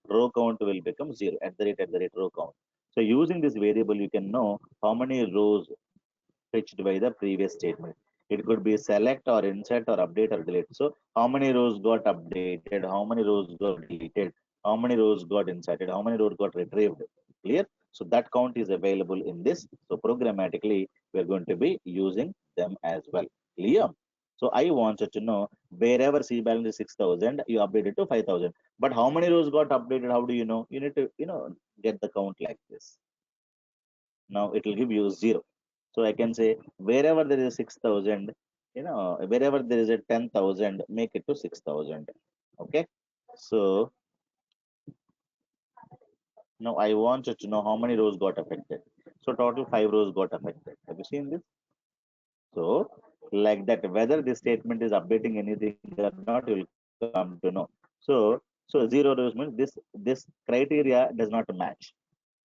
row count will become zero. At the rate row count. So using this variable, you can know how many rows fetched by the previous statement. It could be select or insert or update or delete. So how many rows got updated, how many rows got deleted, how many rows got inserted, how many rows got retrieved. Clear? So that count is available in this. So programmatically, we are going to be using them as well. Clear? So I wanted to know wherever C balance is 6,000, you update it to 5,000. But how many rows got updated? How do you know? You need to, get the count like this. Now it will give you zero. So I can say wherever there is 6,000, wherever there is a 10,000, make it to 6,000. Okay. So now I wanted to know how many rows got affected. So total 5 rows got affected. Have you seen this? So like that, whether this statement is updating anything or not, you will come to know. So 0 rows means this criteria does not match.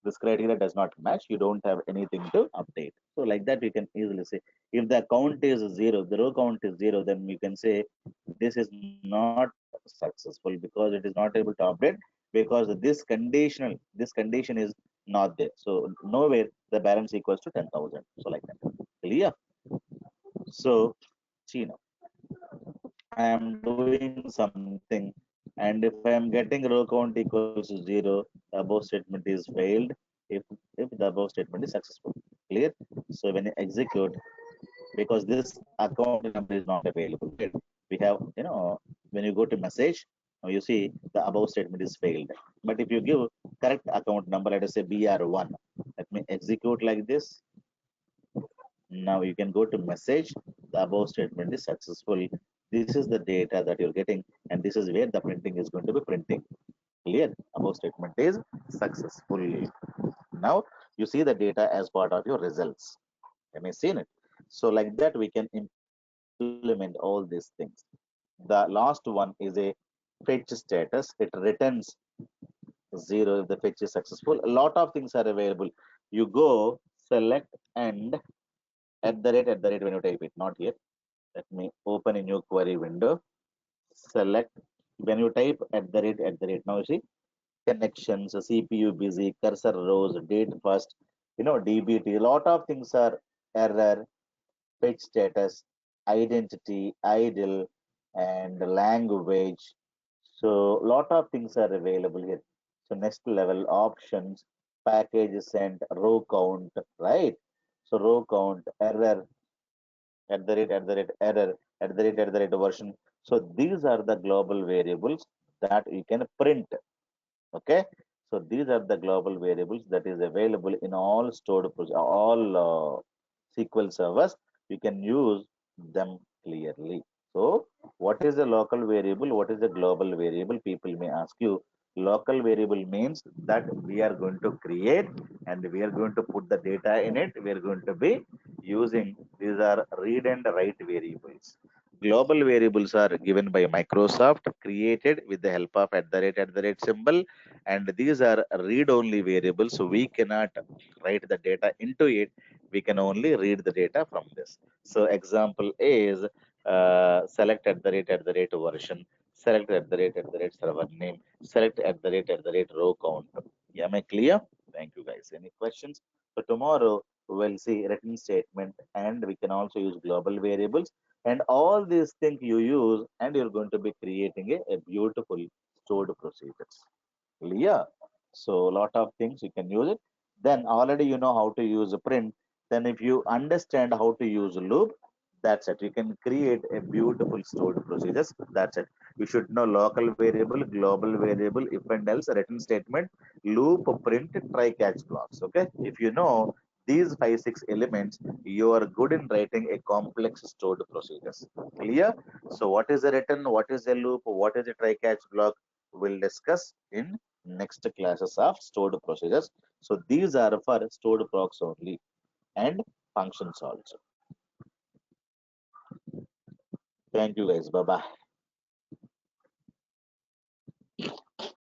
This criteria does not match, you don't have anything to update. So like that, we can easily say if the count is zero, the row count is zero, then you can say this is not successful because it is not able to update, because this condition is not there. So nowhere the balance equals to 10,000. So like that. Clear? So see now, I am doing something, and if I am getting row count equals to zero, the above statement is failed. If the above statement is successful. Clear? So when you execute, because this account number is not available, right? We have, when you go to message, now you see the above statement is failed. But if you give correct account number, let us say BR1, let me execute like this. Now you can go to message, the above statement is successful. This is the data that you're getting, and this is where the printing is going to be printing. Clear? Above statement is successful. Now you see the data as part of your results. Have you seen it? So like that, we can implement all these things. The last one is a fetch status. It returns zero if the fetch is successful. A lot of things are available. You go select and at the rate when you type it, not here. Let me open a new query window. Select when you type at the rate. Now you see connections, CPU busy, cursor rows, date first, DBT. A lot of things are error, page status, identity, idle, and language. So lot of things are available here. So next level options, package sent, row count, right? So row count, error, error, at the rate version. So these are the global variables that you can print. Okay. So these are the global variables that is available in all all SQL servers. You can use them clearly. So what is the local variable? What is the global variable? People may ask you. Local variable means that we are going to create and we are going to put the data in it. We are going to be using these are read and write variables. Global variables are given by Microsoft, created with the help of at the rate symbol, and these are read-only variables, so we cannot write the data into it. We can only read the data from this. So example is select at the rate version, select at the rate server name, select at the rate row count. Am I clear? Thank you guys. Any questions? So tomorrow we'll see written statement, and we can also use global variables, and all these things you use, and you're going to be creating a beautiful stored procedures. Clear? So a lot of things you can use it. Then already you know how to use a print. Then if you understand how to use a loop, that's it. You can create a beautiful stored procedures. That's it. You should know local variable, global variable, if and else, written statement, loop, print, try catch blocks. Okay. If you know these 5 6 elements, you are good in writing a complex stored procedures. Clear? So what is a written? What is a loop? What is a try catch block? We'll discuss in next classes of stored procedures. So these are for stored procs only and functions also. Thank you guys. Bye bye.